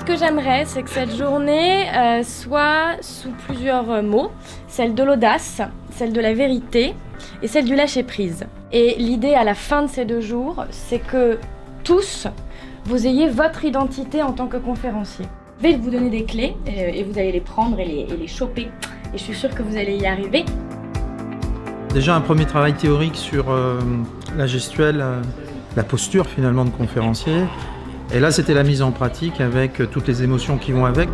que j'aimerais, c'est que cette journée soit sous plusieurs mots. Celle de l'audace, celle de la vérité et celle du lâcher-prise. Et l'idée à la fin de ces 2 jours, c'est que tous, vous ayez votre identité en tant que conférencier. Je vais vous donner des clés et vous allez les prendre et les choper. Et je suis sûre que vous allez y arriver. Déjà un premier travail théorique sur la gestuelle, la posture finalement de conférencier. Et là c'était la mise en pratique avec toutes les émotions qui vont avec.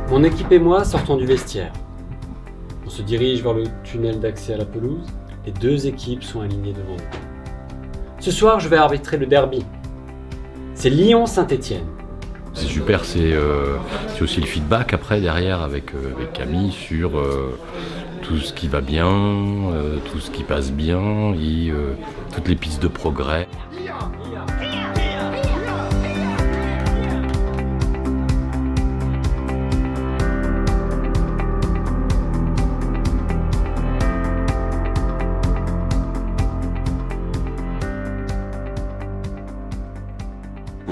Mon équipe et moi sortons du vestiaire. On se dirige vers le tunnel d'accès à la pelouse. Les 2 équipes sont alignées devant nous. Ce soir, je vais arbitrer le derby. C'est Lyon-Saint-Étienne. C'est super, c'est aussi le feedback après derrière avec Camille sur tout ce qui va bien, tout ce qui passe bien et toutes les pistes de progrès.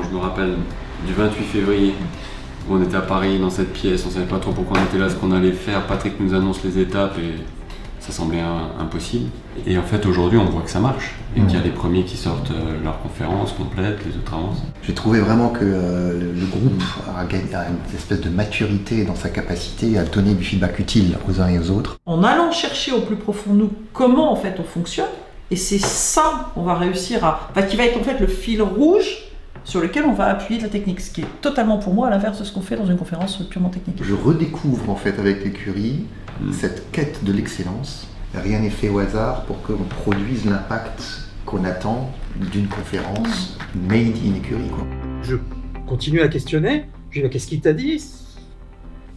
Je me rappelle du 28 février où on était à Paris dans cette pièce, on savait pas trop pourquoi on était là, ce qu'on allait faire. Patrick nous annonce les étapes et ça semblait impossible. Et en fait aujourd'hui on voit que ça marche et qu'il y a les premiers qui sortent leur conférence complète, les autres avancent. J'ai trouvé vraiment que le groupe a une espèce de maturité dans sa capacité à donner du feedback utile aux uns et aux autres. En allant chercher au plus profond de nous comment en fait on fonctionne, et c'est ça qu'on va réussir qui va être en fait le fil rouge sur lequel on va appuyer la technique, ce qui est totalement pour moi à l'inverse de ce qu'on fait dans une conférence purement technique. Je redécouvre en fait avec l'écurie cette quête de l'excellence. Rien n'est fait au hasard pour qu'on produise l'impact qu'on attend d'une conférence made in écurie, quoi. Je continue à questionner, je dis qu'est-ce qu'il t'a dit ?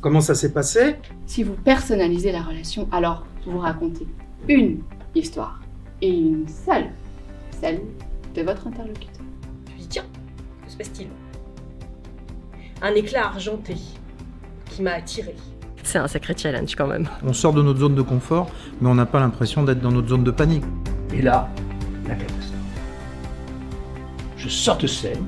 Comment ça s'est passé ? Si vous personnalisez la relation, alors vous racontez une histoire et une seule, celle de votre interlocuteur. Je dis tiens, que se passe-t-il ? Un éclat argenté qui m'a attiré. C'est un sacré challenge quand même. On sort de notre zone de confort, mais on n'a pas l'impression d'être dans notre zone de panique. Et là, la catastrophe. Je sors de scène,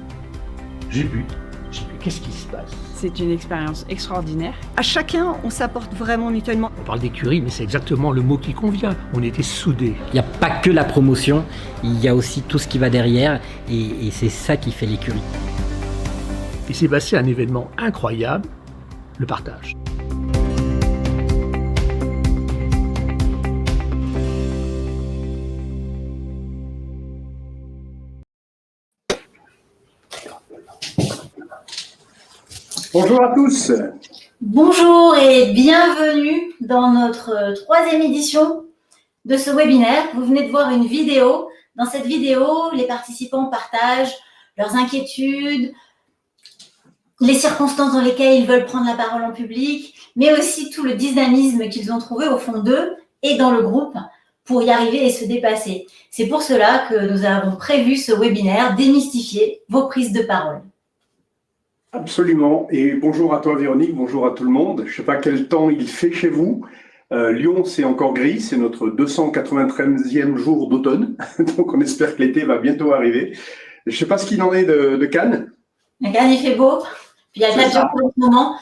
j'ai bu, je dis qu'est-ce qui se passe ? C'est une expérience extraordinaire. À chacun, on s'apporte vraiment mutuellement. On parle d'écurie, mais c'est exactement le mot qui convient. On était soudés. Il n'y a pas que la promotion, il y a aussi tout ce qui va derrière, et c'est ça qui fait l'écurie. Il s'est passé un événement incroyable, le partage. Bonjour à tous. Bonjour et bienvenue dans notre 3e édition de ce webinaire. Vous venez de voir une vidéo. Dans cette vidéo, les participants partagent leurs inquiétudes, les circonstances dans lesquelles ils veulent prendre la parole en public, mais aussi tout le dynamisme qu'ils ont trouvé au fond d'eux et dans le groupe pour y arriver et se dépasser. C'est pour cela que nous avons prévu ce webinaire, démystifier vos prises de parole. Absolument. Et bonjour à toi Véronique, bonjour à tout le monde. Je ne sais pas quel temps il fait chez vous. Lyon, c'est encore gris, c'est notre 293e jour d'automne. Donc on espère que l'été va bientôt arriver. Je ne sais pas ce qu'il en est de Cannes. À Cannes, il fait beau. Puis il y a de la pluie pour le moment.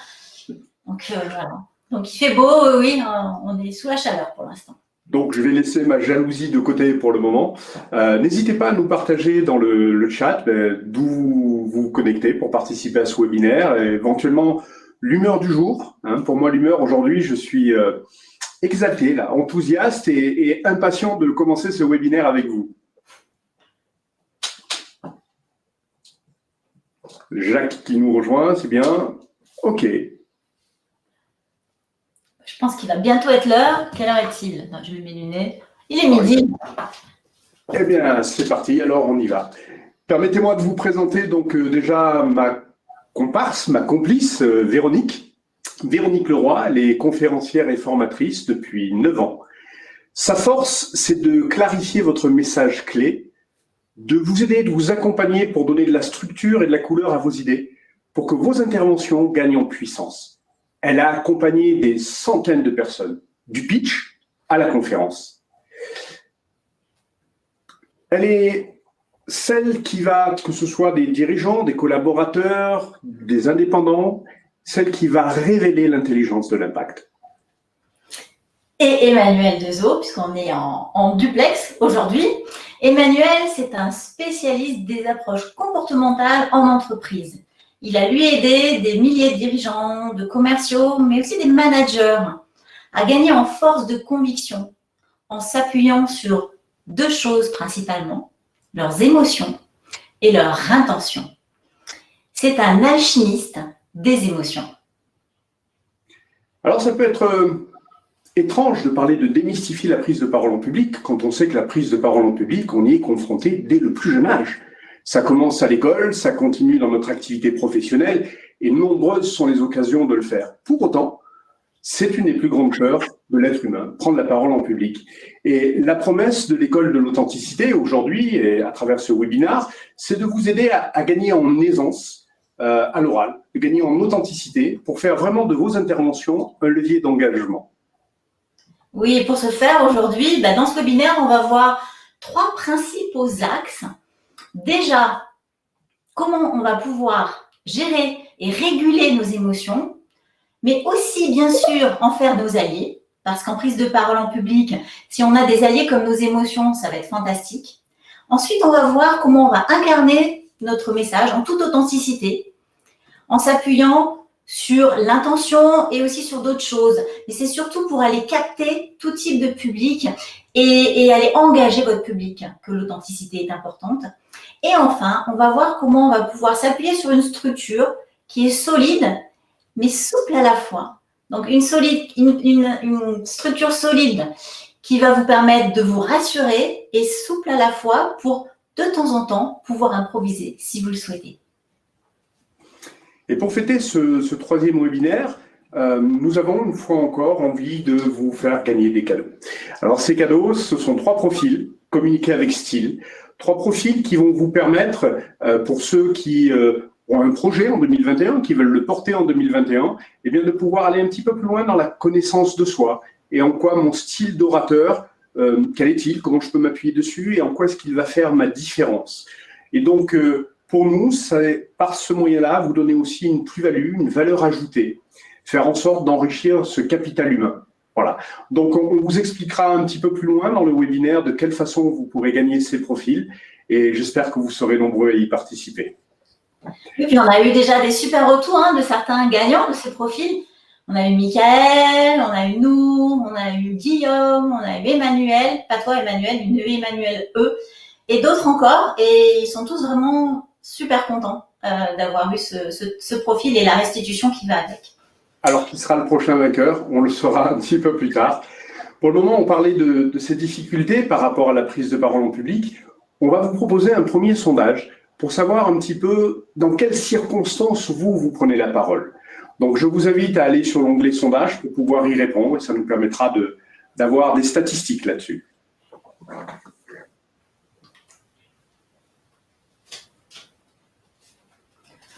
Donc voilà. Donc il fait beau, oui, on est sous la chaleur pour l'instant. Donc, je vais laisser ma jalousie de côté pour le moment. N'hésitez pas à nous partager dans le chat d'où vous vous connectez pour participer à ce webinaire. Et éventuellement, l'humeur du jour. Pour moi, l'humeur aujourd'hui, je suis exalté, là, enthousiaste et impatient de commencer ce webinaire avec vous. Jacques qui nous rejoint, c'est bien. OK. Je pense qu'il va bientôt être l'heure. Quelle heure est-il? Je mets mes lunettes. Il est midi. Eh bien, c'est parti. Alors, on y va. Permettez-moi de vous présenter donc déjà ma comparse, ma complice, Véronique. Véronique Leroy, elle est conférencière et formatrice depuis 9 ans. Sa force, c'est de clarifier votre message clé, de vous aider, de vous accompagner pour donner de la structure et de la couleur à vos idées, pour que vos interventions gagnent en puissance. Elle a accompagné des centaines de personnes, du pitch à la conférence. Elle est celle qui va, que ce soit des dirigeants, des collaborateurs, des indépendants, celle qui va révéler l'intelligence de l'impact. Et Emmanuel Dezeaux, puisqu'on est en duplex aujourd'hui. Emmanuel, c'est un spécialiste des approches comportementales en entreprise. Il a, lui, aidé des milliers de dirigeants, de commerciaux, mais aussi des managers à gagner en force de conviction en s'appuyant sur deux choses principalement, leurs émotions et leur intention. C'est un alchimiste des émotions. Alors, ça peut être étrange de parler de démystifier la prise de parole en public quand on sait que la prise de parole en public, on y est confronté dès le plus jeune âge. Ça commence à l'école, ça continue dans notre activité professionnelle et nombreuses sont les occasions de le faire. Pour autant, c'est une des plus grandes peurs de l'être humain, prendre la parole en public. Et la promesse de l'école de l'authenticité aujourd'hui, et à travers ce webinaire, c'est de vous aider à gagner en aisance à l'oral, de gagner en authenticité pour faire vraiment de vos interventions un levier d'engagement. Oui, et pour ce faire, aujourd'hui, dans ce webinaire, on va voir 3 principaux axes. Déjà, comment on va pouvoir gérer et réguler nos émotions, mais aussi, bien sûr, en faire nos alliés, parce qu'en prise de parole en public, si on a des alliés comme nos émotions, ça va être fantastique. Ensuite, on va voir comment on va incarner notre message en toute authenticité, en s'appuyant sur l'intention et aussi sur d'autres choses. Mais c'est surtout pour aller capter tout type de public et aller engager votre public que l'authenticité est importante. Et enfin, on va voir comment on va pouvoir s'appuyer sur une structure qui est solide, mais souple à la fois. Donc, une structure solide qui va vous permettre de vous rassurer et souple à la fois pour, de temps en temps, pouvoir improviser si vous le souhaitez. Et pour fêter ce 3e webinaire, nous avons une fois encore envie de vous faire gagner des cadeaux. Alors ces cadeaux, ce sont 3 profils, communiquer avec style. 3 profils qui vont vous permettre, pour ceux qui ont un projet en 2021, qui veulent le porter en 2021, eh bien de pouvoir aller un petit peu plus loin dans la connaissance de soi et en quoi mon style d'orateur, quel est-il, comment je peux m'appuyer dessus et en quoi est-ce qu'il va faire ma différence. Et donc, pour nous, c'est par ce moyen-là, vous donner aussi une plus-value, une valeur ajoutée, faire en sorte d'enrichir ce capital humain. Voilà. Donc, on vous expliquera un petit peu plus loin dans le webinaire de quelle façon vous pourrez gagner ces profils et j'espère que vous serez nombreux à y participer. Et puis, on a eu déjà des super retours de certains gagnants de ces profils. On a eu Michael, on a eu nous, on a eu Guillaume, on a eu Emmanuel, pas toi Emmanuel, une Emmanuel E, et d'autres encore. Et ils sont tous vraiment super contents d'avoir eu ce profil et la restitution qui va avec. Alors, qui sera le prochain vainqueur? On le saura un petit peu plus tard. Pour le moment, on parlait de ces difficultés par rapport à la prise de parole en public. On va vous proposer un premier sondage pour savoir un petit peu dans quelles circonstances vous prenez la parole. Donc, je vous invite à aller sur l'onglet sondage pour pouvoir y répondre et ça nous permettra d'avoir des statistiques là-dessus.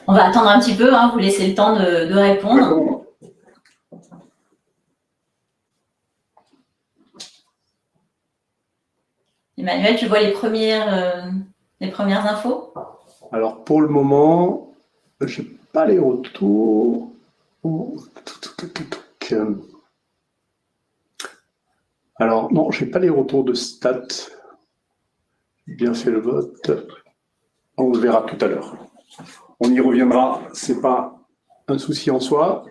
On va attendre un petit peu, vous laissez le temps de répondre. Emmanuel, tu vois les premières infos? Alors, pour le moment, je n'ai pas les retours. Alors, non, je n'ai pas les retours de stats. J'ai bien fait le vote. On le verra tout à l'heure. On y reviendra, ce n'est pas un souci en soi.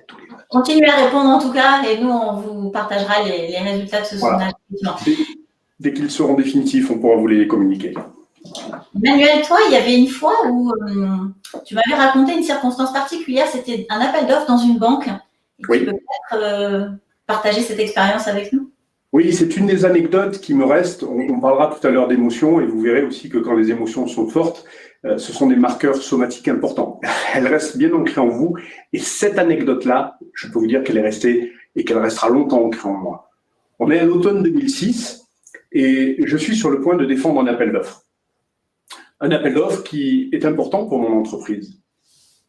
Continuez à répondre en tout cas, et nous, on vous partagera les résultats de ce sondage. Dès qu'ils seront définitifs, on pourra vous les communiquer. Emmanuel, toi, il y avait une fois où tu m'avais raconté une circonstance particulière, c'était un appel d'offres dans une banque. Oui. Tu peux peut-être partager cette expérience avec nous? Oui, c'est une des anecdotes qui me reste. On parlera tout à l'heure d'émotions et vous verrez aussi que quand les émotions sont fortes, ce sont des marqueurs somatiques importants. Elles restent bien ancrées en vous et cette anecdote-là, je peux vous dire qu'elle est restée et qu'elle restera longtemps ancrée en moi. On est à l'automne 2006 et je suis sur le point de défendre un appel d'offres. Un appel d'offres qui est important pour mon entreprise.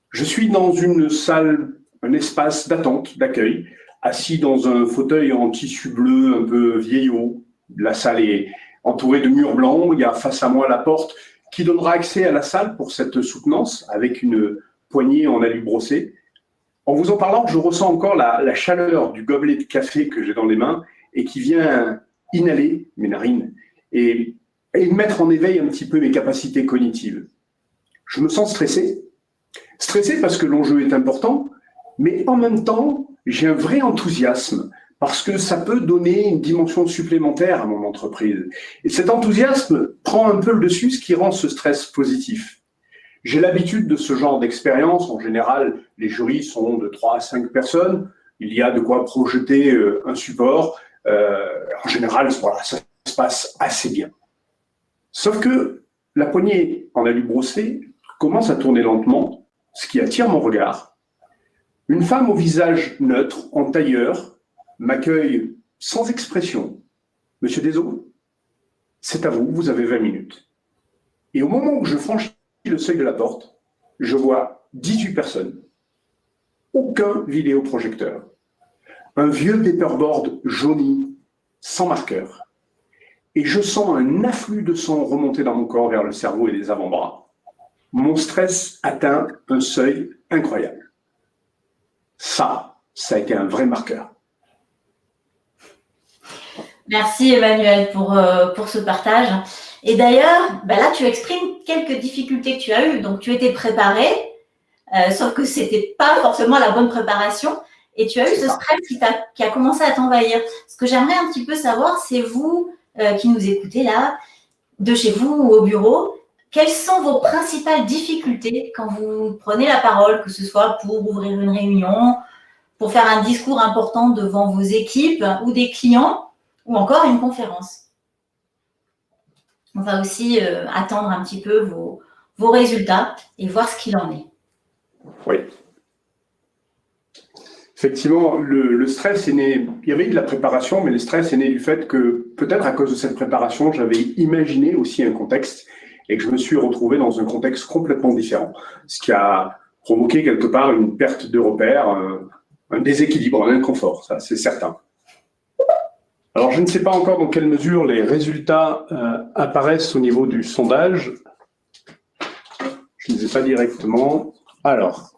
Je suis dans une salle, un espace d'attente, d'accueil, assis dans un fauteuil en tissu bleu un peu vieillot. La salle est entourée de murs blancs. Il y a face à moi la porte qui donnera accès à la salle pour cette soutenance avec une poignée en alu brossé. En vous en parlant, je ressens encore la chaleur du gobelet de café que j'ai dans les mains et qui vient inhaler mes narines et mettre en éveil un petit peu mes capacités cognitives. Je me sens stressé. Stressé parce que l'enjeu est important, mais en même temps, j'ai un vrai enthousiasme parce que ça peut donner une dimension supplémentaire à mon entreprise. Et cet enthousiasme prend un peu le dessus, ce qui rend ce stress positif. J'ai l'habitude de ce genre d'expérience. En général, les jurys sont de 3 à 5 personnes. Il y a de quoi projeter un support. En général, voilà, ça se passe assez bien. Sauf que la poignée en alu brossé commence à tourner lentement, ce qui attire mon regard. Une femme au visage neutre, en tailleur, m'accueille sans expression. « Monsieur Desaulles, c'est à vous, vous avez 20 minutes. » Et au moment où je franchis le seuil de la porte, je vois 18 personnes. Aucun vidéoprojecteur. Un vieux paperboard jauni, sans marqueur. Et je sens un afflux de sang remonter dans mon corps vers le cerveau et les avant-bras. Mon stress atteint un seuil incroyable. Ça a été un vrai marqueur. Merci Emmanuel pour ce partage. Et d'ailleurs, là tu exprimes quelques difficultés que tu as eues. Donc tu étais préparé, sauf que c'était pas forcément la bonne préparation. Et tu as eu ce stress qui a commencé à t'envahir. Ce que j'aimerais un petit peu savoir, c'est vous qui nous écoutez là, de chez vous ou au bureau, quelles sont vos principales difficultés quand vous prenez la parole, que ce soit pour ouvrir une réunion, pour faire un discours important devant vos équipes ou des clients, ou encore une conférence? On va aussi attendre un petit peu vos résultats et voir ce qu'il en est. Oui. Effectivement, le stress est né, il y avait eu de la préparation, mais le stress est né du fait que, peut-être à cause de cette préparation, j'avais imaginé aussi un contexte et que je me suis retrouvé dans un contexte complètement différent. Ce qui a provoqué quelque part une perte de repère, un déséquilibre, un inconfort, ça c'est certain. Alors je ne sais pas encore dans quelle mesure les résultats apparaissent au niveau du sondage. Je ne les ai pas directement. Alors,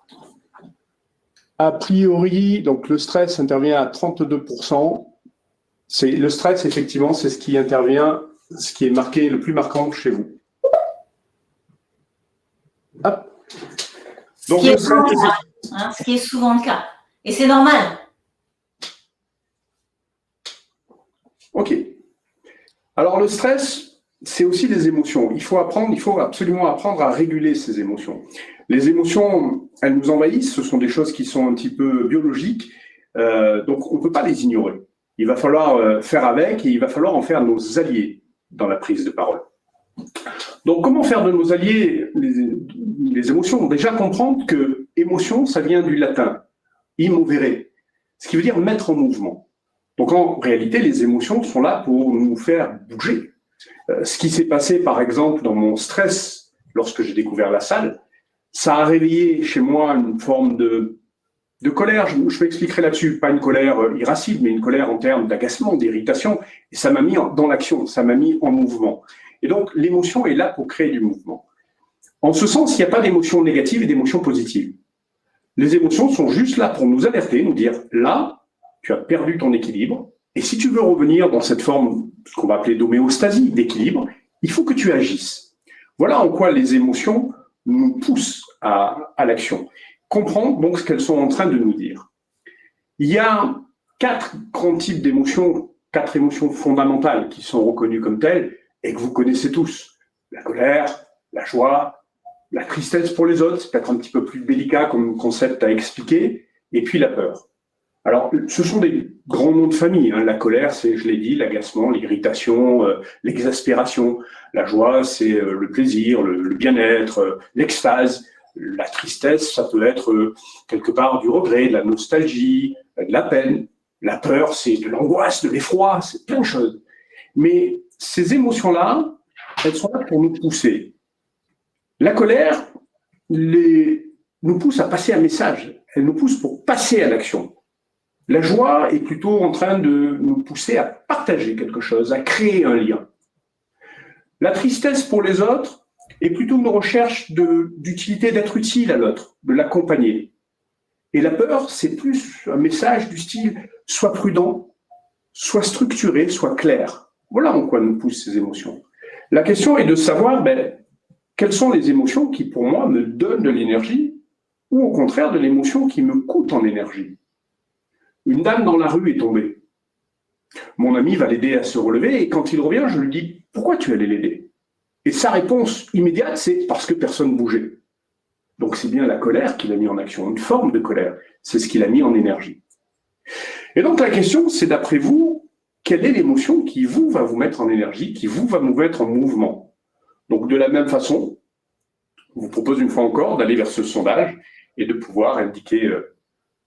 a priori, donc le stress intervient à 32%. Le stress, effectivement, c'est ce qui intervient, ce qui est marqué, le plus marquant chez vous. Hop. Donc, ce qui est souvent le cas. Et c'est normal. OK. Alors, le stress, c'est aussi des émotions. Il faut absolument apprendre à réguler ces émotions. Les émotions, elles nous envahissent, ce sont des choses qui sont un petit peu biologiques, donc on ne peut pas les ignorer. Il va falloir faire avec et il va falloir en faire nos alliés dans la prise de parole. Donc comment faire de nos alliés les émotions? Déjà comprendre que émotion, ça vient du latin, immovere, ce qui veut dire mettre en mouvement. Donc en réalité, les émotions sont là pour nous faire bouger. Ce qui s'est passé par exemple dans mon stress lorsque j'ai découvert la salle, ça a réveillé chez moi une forme de colère, je m'expliquerai là-dessus, pas une colère irascible, mais une colère en termes d'agacement, d'irritation, et ça m'a mis dans l'action, ça m'a mis en mouvement. Et donc l'émotion est là pour créer du mouvement. En ce sens, il n'y a pas d'émotions négatives et d'émotions positives. Les émotions sont juste là pour nous alerter, nous dire, là, tu as perdu ton équilibre, et si tu veux revenir dans cette forme, ce qu'on va appeler d'homéostasie, d'équilibre, il faut que tu agisses. Voilà en quoi les émotions nous poussent à l'action. Comprendre donc ce qu'elles sont en train de nous dire. Il y a 4 grands types d'émotions, 4 émotions fondamentales qui sont reconnues comme telles et que vous connaissez tous. La colère, la joie, la tristesse pour les autres, c'est peut-être un petit peu plus délicat comme concept à expliquer, et puis la peur. Alors, ce sont des grands noms de famille. La colère, c'est, je l'ai dit, l'agacement, l'irritation, l'exaspération. La joie, c'est le plaisir, le bien-être, l'extase. La tristesse, ça peut être quelque part du regret, de la nostalgie, de la peine. La peur, c'est de l'angoisse, de l'effroi, c'est plein de choses. Mais ces émotions-là, elles sont là pour nous pousser. La colère nous pousse à passer un message. Elle nous pousse pour passer à l'action. La joie est plutôt en train de nous pousser à partager quelque chose, à créer un lien. La tristesse pour les autres, est plutôt une recherche d'utilité, d'être utile à l'autre, de l'accompagner. Et la peur, c'est plus un message du style « sois prudent, sois structuré, sois clair ». Voilà en quoi nous poussent ces émotions. La question est de savoir quelles sont les émotions qui, pour moi, me donnent de l'énergie ou au contraire de l'émotion qui me coûte en énergie. Une dame dans la rue est tombée. Mon ami va l'aider à se relever et quand il revient, je lui dis « Pourquoi tu allais l'aider ?» Et sa réponse immédiate, c'est « Parce que personne ne bougeait ». Donc c'est bien la colère qu'il a mis en action, une forme de colère. C'est ce qu'il a mis en énergie. Et donc la question, c'est d'après vous, quelle est l'émotion qui vous va vous mettre en énergie, qui vous va vous mettre en mouvement? Donc de la même façon, je vous propose une fois encore d'aller vers ce sondage et de pouvoir indiquer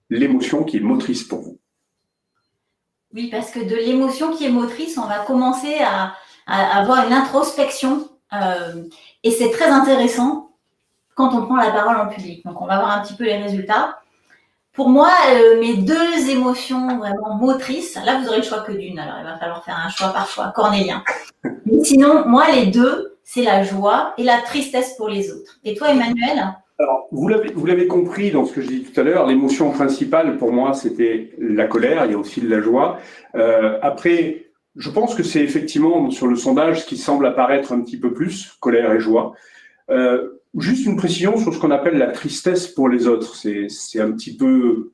l'émotion qui est motrice pour vous. Oui, parce que de l'émotion qui est motrice, on va commencer à avoir une introspection et c'est très intéressant quand on prend la parole en public. Donc, on va voir un petit peu les résultats. Pour moi, mes deux émotions vraiment motrices, là, vous aurez le choix que d'une, alors il va falloir faire un choix par choix, cornélien. Mais sinon, moi, les deux, c'est la joie et la tristesse pour les autres. Et toi, Emmanuel? Alors, vous l'avez compris dans ce que je dis tout à l'heure, l'émotion principale pour moi, c'était la colère, il y a aussi de la joie. Après, je pense que c'est effectivement sur le sondage ce qui semble apparaître un petit peu plus, colère et joie. Juste une précision sur ce qu'on appelle la tristesse pour les autres. C'est un petit peu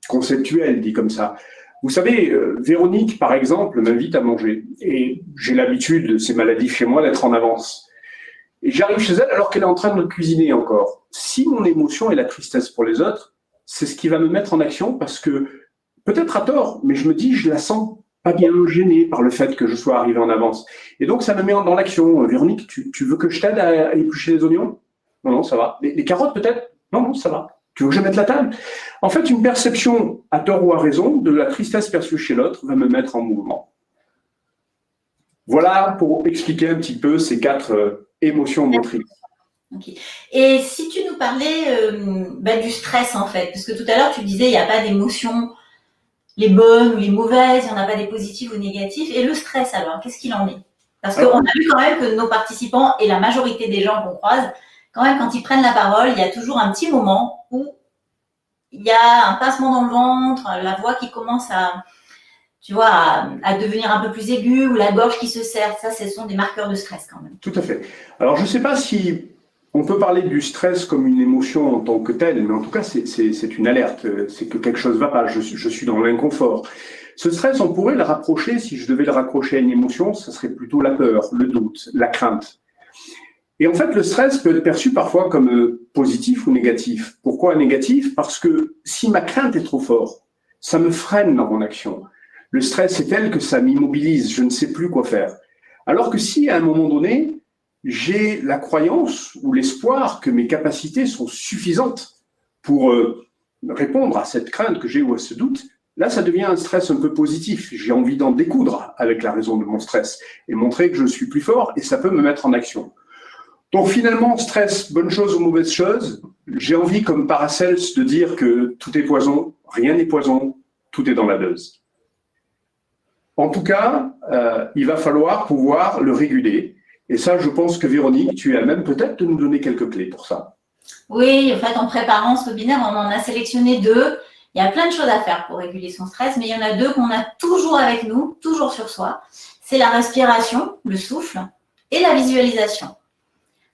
conceptuel, dit comme ça. Vous savez, Véronique, par exemple, m'invite à manger. Et j'ai l'habitude, c'est maladif chez moi, d'être en avance. Et j'arrive chez elle alors qu'elle est en train de cuisiner encore. Si mon émotion est la tristesse pour les autres, c'est ce qui va me mettre en action parce que, peut-être à tort, mais je me dis, je la sens pas bien gênée par le fait que je sois arrivé en avance. Et donc, ça me met dans l'action. Véronique, tu veux que je t'aide à éplucher les oignons? Non, ça va. Les carottes, peut-être? Non, ça va. Tu veux que je mette la table? En fait, une perception, à tort ou à raison, de la tristesse perçue chez l'autre va me mettre en mouvement. Voilà pour expliquer un petit peu ces quatre émotions motrices. Okay. Et si tu nous parlais du stress, en fait, parce que tout à l'heure, tu disais il n'y a pas d'émotions, les bonnes ou les mauvaises, il n'y en a pas des positives ou négatives. Et le stress, alors, qu'est-ce qu'il en est? Parce qu'on a vu quand même que nos participants et la majorité des gens qu'on croise, quand même, quand ils prennent la parole, il y a toujours un petit moment où il y a un pincement dans le ventre, la voix qui commence à devenir un peu plus aiguë ou la gorge qui se serre. Ça, ce sont des marqueurs de stress quand même. Tout à fait. Alors, je ne sais pas si on peut parler du stress comme une émotion en tant que telle, mais en tout cas, c'est une alerte. C'est que quelque chose ne va pas. Je suis dans l'inconfort. Ce stress, on pourrait le rapprocher, si je devais le raccrocher à une émotion, ce serait plutôt la peur, le doute, la crainte. Et en fait, le stress peut être perçu parfois comme positif ou négatif. Pourquoi négatif? Parce que si ma crainte est trop forte, ça me freine dans mon action. Le stress est tel que ça m'immobilise, je ne sais plus quoi faire. Alors que si, à un moment donné, j'ai la croyance ou l'espoir que mes capacités sont suffisantes pour répondre à cette crainte que j'ai ou à ce doute, là, ça devient un stress un peu positif. J'ai envie d'en découdre avec la raison de mon stress et montrer que je suis plus fort et ça peut me mettre en action. Donc finalement, stress, bonne chose ou mauvaise chose, j'ai envie, comme Paracels, de dire que tout est poison, rien n'est poison, tout est dans la dose. En tout cas, il va falloir pouvoir le réguler. Et ça, je pense que Véronique, tu es à même peut-être de nous donner quelques clés pour ça. Oui, en fait, en préparant ce webinaire, on en a sélectionné deux. Il y a plein de choses à faire pour réguler son stress, mais il y en a deux qu'on a toujours avec nous, toujours sur soi. C'est la respiration, le souffle, et la visualisation.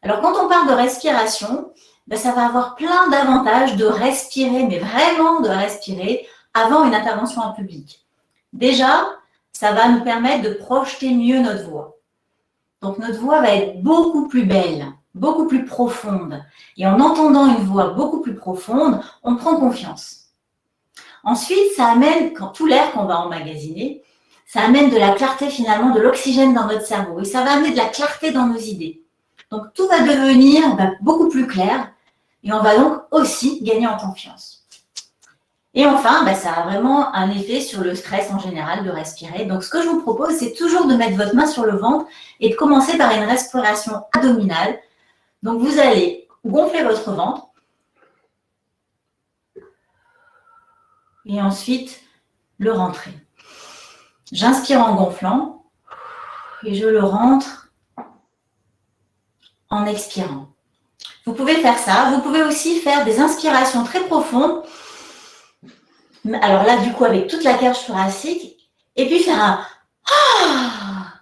Alors, quand on parle de respiration, ça va avoir plein d'avantages de respirer, mais vraiment de respirer avant une intervention en public. Déjà, ça va nous permettre de projeter mieux notre voix. Donc, notre voix va être beaucoup plus belle, beaucoup plus profonde. Et en entendant une voix beaucoup plus profonde, on prend confiance. Ensuite, ça amène, quand tout l'air qu'on va emmagasiner, ça amène de la clarté finalement, de l'oxygène dans notre cerveau. Et ça va amener de la clarté dans nos idées. Donc, tout va devenir beaucoup plus clair et on va donc aussi gagner en confiance. Et enfin, ça a vraiment un effet sur le stress en général de respirer. Donc, ce que je vous propose, c'est toujours de mettre votre main sur le ventre et de commencer par une respiration abdominale. Donc, vous allez gonfler votre ventre et ensuite le rentrer. J'inspire en gonflant et je le rentre en expirant. Vous pouvez faire ça. Vous pouvez aussi faire des inspirations très profondes. Alors là, du coup, avec toute la cage thoracique. Et puis faire un ah.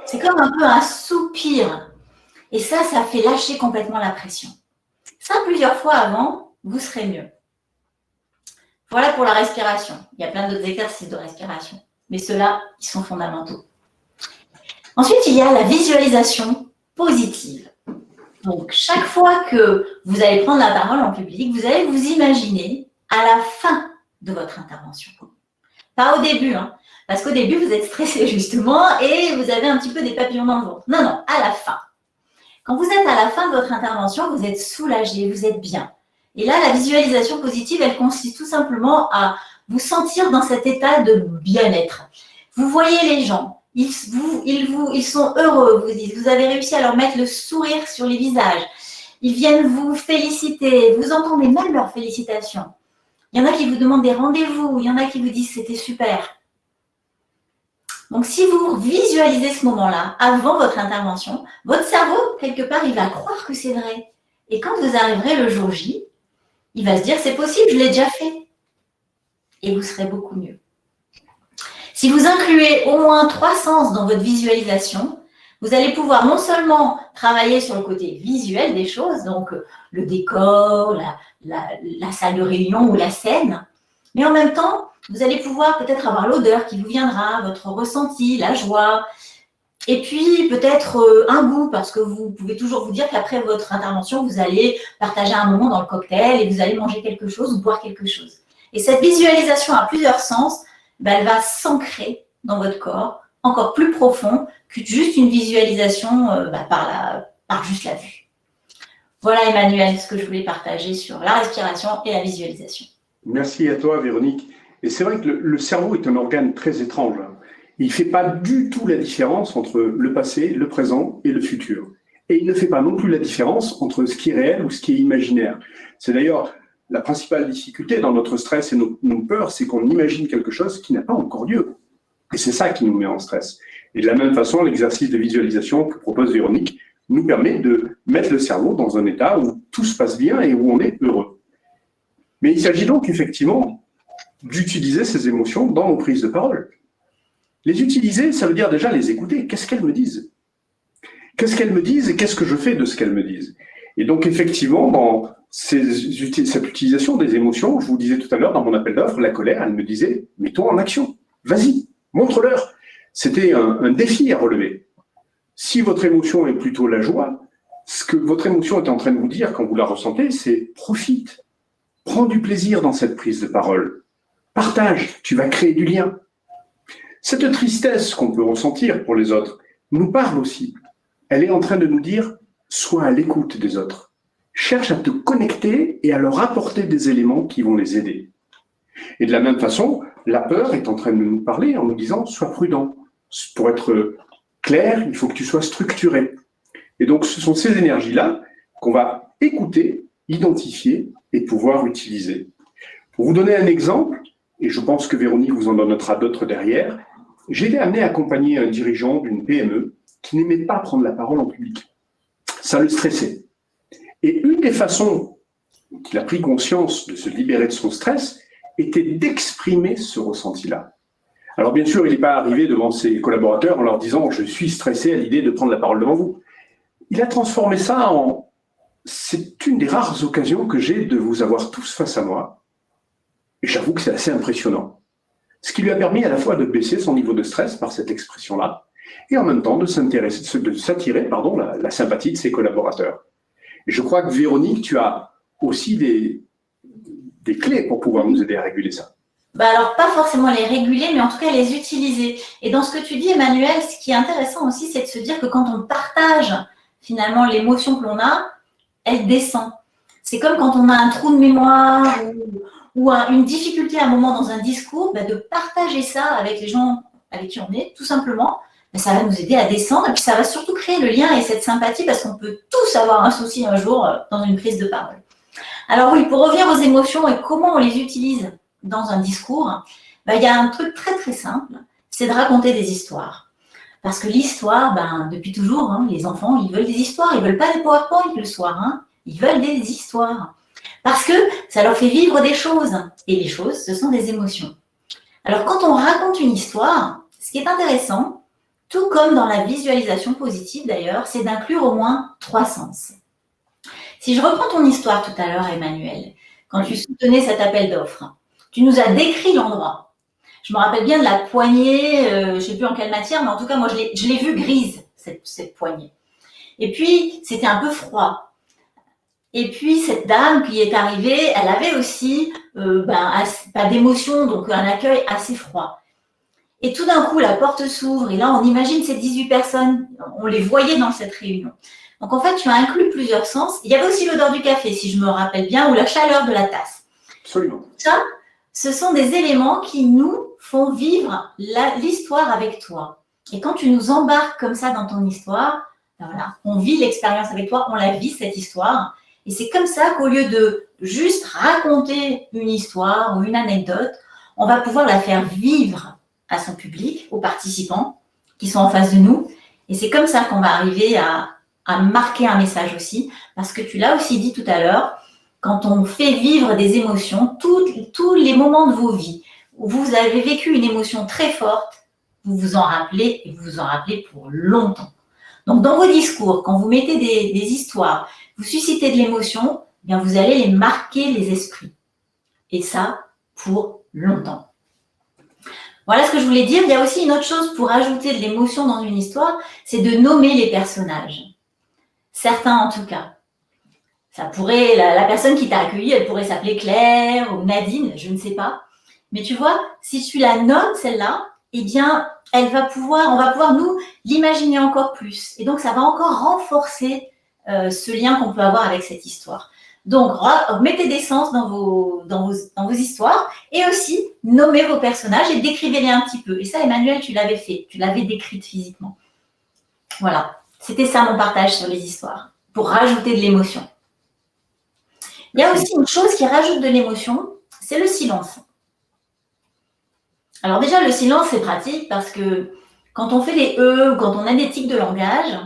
C'est comme un peu un soupir. Et ça fait lâcher complètement la pression. Ça, plusieurs fois avant, vous serez mieux. Voilà pour la respiration. Il y a plein d'autres exercices de respiration. Mais ceux-là, ils sont fondamentaux. Ensuite, il y a la visualisation positive. Donc, chaque fois que vous allez prendre la parole en public, vous allez vous imaginer à la fin de votre intervention. Pas au début, hein, parce qu'au début, vous êtes stressé justement et vous avez un petit peu des papillons dans le ventre. Non, non, à la fin. Quand vous êtes à la fin de votre intervention, vous êtes soulagé, vous êtes bien. Et là, la visualisation positive, elle consiste tout simplement à vous sentir dans cet état de bien-être. Vous voyez les gens, ils sont heureux, vous avez réussi à leur mettre le sourire sur les visages. Ils viennent vous féliciter, vous entendez même leurs félicitations. Il y en a qui vous demandent des rendez-vous, il y en a qui vous disent c'était super. Donc, si vous visualisez ce moment-là, avant votre intervention, votre cerveau, quelque part, il va croire que c'est vrai. Et quand vous arriverez le jour J, il va se dire c'est possible, je l'ai déjà fait. Et vous serez beaucoup mieux. Si vous incluez au moins 3 sens dans votre visualisation, vous allez pouvoir non seulement travailler sur le côté visuel des choses, donc le décor, la salle de réunion ou la scène, mais en même temps, vous allez pouvoir peut-être avoir l'odeur qui vous viendra, votre ressenti, la joie, et puis peut-être un goût, parce que vous pouvez toujours vous dire qu'après votre intervention, vous allez partager un moment dans le cocktail et vous allez manger quelque chose ou boire quelque chose. Et cette visualisation à plusieurs sens, elle va s'ancrer dans votre corps, encore plus profond que juste une visualisation par juste la vue. Voilà Emmanuel, ce que je voulais partager sur la respiration et la visualisation. Merci à toi Véronique. Et c'est vrai que le cerveau est un organe très étrange. Il ne fait pas du tout la différence entre le passé, le présent et le futur. Et il ne fait pas non plus la différence entre ce qui est réel ou ce qui est imaginaire. C'est d'ailleurs la principale difficulté dans notre stress et nos peurs, c'est qu'on imagine quelque chose qui n'a pas encore lieu. Et c'est ça qui nous met en stress. Et de la même façon, l'exercice de visualisation que propose Véronique nous permet de mettre le cerveau dans un état où tout se passe bien et où on est heureux. Mais il s'agit donc effectivement d'utiliser ces émotions dans nos prises de parole. Les utiliser, ça veut dire déjà les écouter. Qu'est-ce qu'elles me disent? Qu'est-ce qu'elles me disent et qu'est-ce que je fais de ce qu'elles me disent? Et donc effectivement, dans cette utilisation des émotions, je vous disais tout à l'heure dans mon appel d'offres, la colère, elle me disait « mets-toi en action, vas-y, montre-leur ». C'était un défi à relever. Si votre émotion est plutôt la joie, ce que votre émotion est en train de vous dire quand vous la ressentez, c'est « profite, prends du plaisir dans cette prise de parole, partage, tu vas créer du lien ». Cette tristesse qu'on peut ressentir pour les autres nous parle aussi. Elle est en train de nous dire « sois à l'écoute des autres ». Cherche à te connecter et à leur apporter des éléments qui vont les aider. Et de la même façon, la peur est en train de nous parler en nous disant « sois prudent ». Pour être clair, il faut que tu sois structuré. Et donc, ce sont ces énergies-là qu'on va écouter, identifier et pouvoir utiliser. Pour vous donner un exemple, et je pense que Véronique vous en donnera d'autres derrière, j'ai été amené à accompagner un dirigeant d'une PME qui n'aimait pas prendre la parole en public. Ça le stressait. Et une des façons qu'il a pris conscience de se libérer de son stress était d'exprimer ce ressenti-là. Alors bien sûr, il n'est pas arrivé devant ses collaborateurs en leur disant « je suis stressé à l'idée de prendre la parole devant vous ». Il a transformé ça en « c'est une des rares occasions que j'ai de vous avoir tous face à moi ». Et j'avoue que c'est assez impressionnant. Ce qui lui a permis à la fois de baisser son niveau de stress par cette expression-là et en même temps de s'attirer la sympathie de ses collaborateurs. Et je crois que Véronique, tu as aussi des clés pour pouvoir nous aider à réguler ça. Alors, pas forcément les réguler, mais en tout cas les utiliser. Et dans ce que tu dis, Emmanuel, ce qui est intéressant aussi, c'est de se dire que quand on partage finalement l'émotion que l'on a, elle descend. C'est comme quand on a un trou de mémoire ou une difficulté à un moment dans un discours, de partager ça avec les gens avec qui on est, tout simplement, ça va nous aider à descendre et puis ça va surtout créer le lien et cette sympathie parce qu'on peut tous avoir un souci un jour dans une prise de parole. Alors oui, pour revenir aux émotions et comment on les utilise dans un discours, il y a un truc très très simple, c'est de raconter des histoires. Parce que l'histoire, depuis toujours, les enfants, ils veulent des histoires, ils veulent pas des PowerPoint le soir, ils veulent des histoires. Parce que ça leur fait vivre des choses. Et les choses, ce sont des émotions. Alors, quand on raconte une histoire, ce qui est intéressant, tout comme dans la visualisation positive d'ailleurs, c'est d'inclure au moins 3 sens. Si je reprends ton histoire tout à l'heure, Emmanuel, quand tu soutenais cet appel d'offres, tu nous as décrit l'endroit. Je me rappelle bien de la poignée, je ne sais plus en quelle matière, mais en tout cas, moi, je l'ai vue grise, cette poignée. Et puis, c'était un peu froid. Et puis, cette dame qui est arrivée, elle avait aussi pas d'émotion, donc un accueil assez froid. Et tout d'un coup, la porte s'ouvre, et là, on imagine ces 18 personnes, on les voyait dans cette réunion. Donc, en fait, tu as inclus plusieurs sens. Il y avait aussi l'odeur du café, si je me rappelle bien, ou la chaleur de la tasse. Absolument. Ça, ce sont des éléments qui nous font vivre l'histoire avec toi. Et quand tu nous embarques comme ça dans ton histoire, voilà, on vit l'expérience avec toi, on la vit, cette histoire. Et c'est comme ça qu'au lieu de juste raconter une histoire ou une anecdote, on va pouvoir la faire vivre à son public, aux participants qui sont en face de nous. Et c'est comme ça qu'on va arriver à marquer un message aussi, parce que tu l'as aussi dit tout à l'heure, quand on fait vivre des émotions, tous les moments de vos vies où vous avez vécu une émotion très forte, vous vous en rappelez et vous vous en rappelez pour longtemps. Donc, dans vos discours, quand vous mettez des histoires, vous suscitez de l'émotion, eh bien vous allez les marquer les esprits. Et ça, pour longtemps. Voilà ce que je voulais dire. Il y a aussi une autre chose pour ajouter de l'émotion dans une histoire, c'est de nommer les personnages. Certains, en tout cas. Ça pourrait, la personne qui t'a accueilli, elle pourrait s'appeler Claire ou Nadine, je ne sais pas. Mais tu vois, si tu la nommes, celle-là, eh bien, on va pouvoir nous l'imaginer encore plus. Et donc, ça va encore renforcer ce lien qu'on peut avoir avec cette histoire. Donc, mettez des sens dans vos histoires et aussi nommez vos personnages et décrivez-les un petit peu. Et ça, Emmanuel, tu l'avais fait, tu l'avais décrite physiquement. Voilà, c'était ça mon partage sur les histoires, pour rajouter de l'émotion. Il y a aussi une chose qui rajoute de l'émotion, c'est le silence. Alors déjà, le silence, c'est pratique parce que quand on fait des E ou quand on a des tics de langage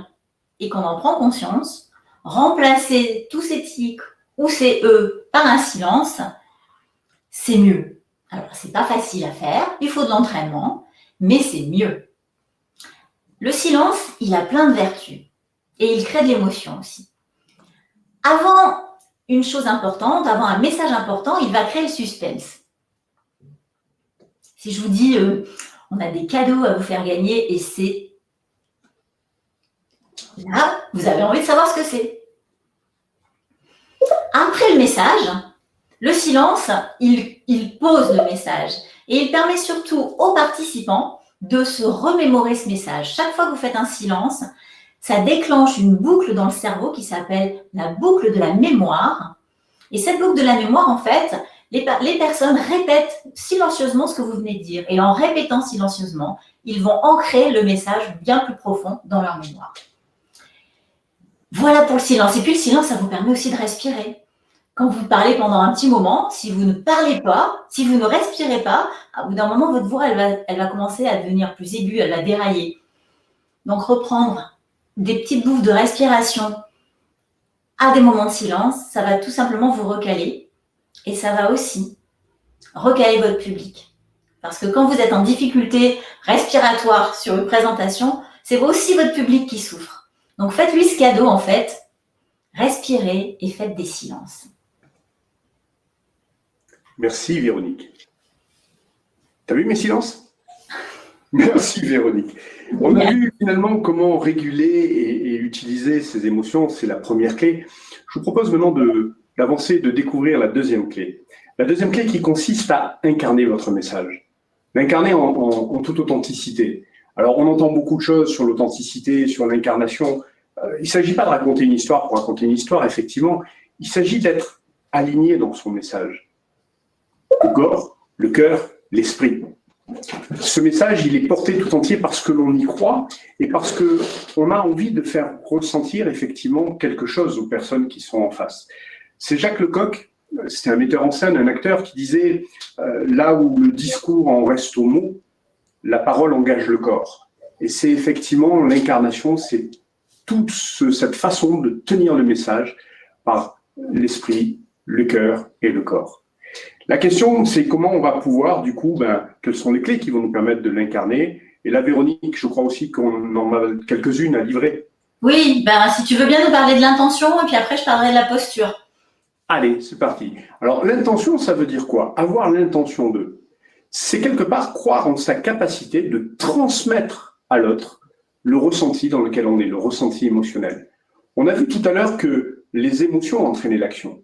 et qu'on en prend conscience, remplacer tous ces tics ou ces E par un silence, c'est mieux. Alors, c'est pas facile à faire, il faut de l'entraînement, mais c'est mieux. Le silence, il a plein de vertus et il crée de l'émotion aussi. Avant une chose importante, avant un message important, il va créer le suspense. Si je vous dis, on a des cadeaux à vous faire gagner et c'est... Là, vous avez envie de savoir ce que c'est. Après le message, le silence, il pose le message et il permet surtout aux participants de se remémorer ce message. Chaque fois que vous faites un silence, ça déclenche une boucle dans le cerveau qui s'appelle la boucle de la mémoire. Et cette boucle de la mémoire, en fait, les personnes répètent silencieusement ce que vous venez de dire. Et en répétant silencieusement, ils vont ancrer le message bien plus profond dans leur mémoire. Voilà pour le silence. Et puis le silence, ça vous permet aussi de respirer. Quand vous parlez pendant un petit moment, si vous ne parlez pas, si vous ne respirez pas, à bout d'un moment, votre voix, elle va commencer à devenir plus aiguë, elle va dérailler. Donc reprendre des petites bouffes de respiration à des moments de silence, ça va tout simplement vous recaler et ça va aussi recaler votre public. Parce que quand vous êtes en difficulté respiratoire sur une présentation, c'est aussi votre public qui souffre. Donc faites-lui ce cadeau en fait, respirez et faites des silences. Merci Véronique. T'as vu mes silences? Merci Véronique. On a vu finalement comment réguler et utiliser ces émotions, c'est la première clé. Je vous propose maintenant d'avancer, de découvrir la deuxième clé. La deuxième clé qui consiste à incarner votre message. L'incarner en toute authenticité. Alors on entend beaucoup de choses sur l'authenticité, sur l'incarnation. Il ne s'agit pas de raconter une histoire pour raconter une histoire, effectivement. Il s'agit d'être aligné dans son message. Le corps, le cœur, l'esprit. Ce message, il est porté tout entier parce que l'on y croit et parce qu'on a envie de faire ressentir effectivement quelque chose aux personnes qui sont en face. C'est Jacques Lecoq, c'était un metteur en scène, un acteur qui disait là où le discours en reste aux mots, la parole engage le corps. Et c'est effectivement l'incarnation, c'est toute cette façon de tenir le message par l'esprit, le cœur et le corps. La question, c'est comment on va pouvoir, du coup, quelles sont les clés qui vont nous permettre de l'incarner. Et là, Véronique, je crois aussi qu'on en a quelques-unes à livrer. Oui, si tu veux bien nous parler de l'intention, et puis après, je parlerai de la posture. Allez, c'est parti. Alors, l'intention, ça veut dire quoi? Avoir l'intention de. C'est quelque part croire en sa capacité de transmettre à l'autre le ressenti dans lequel on est, le ressenti émotionnel. On a vu tout à l'heure que les émotions entraînaient l'action.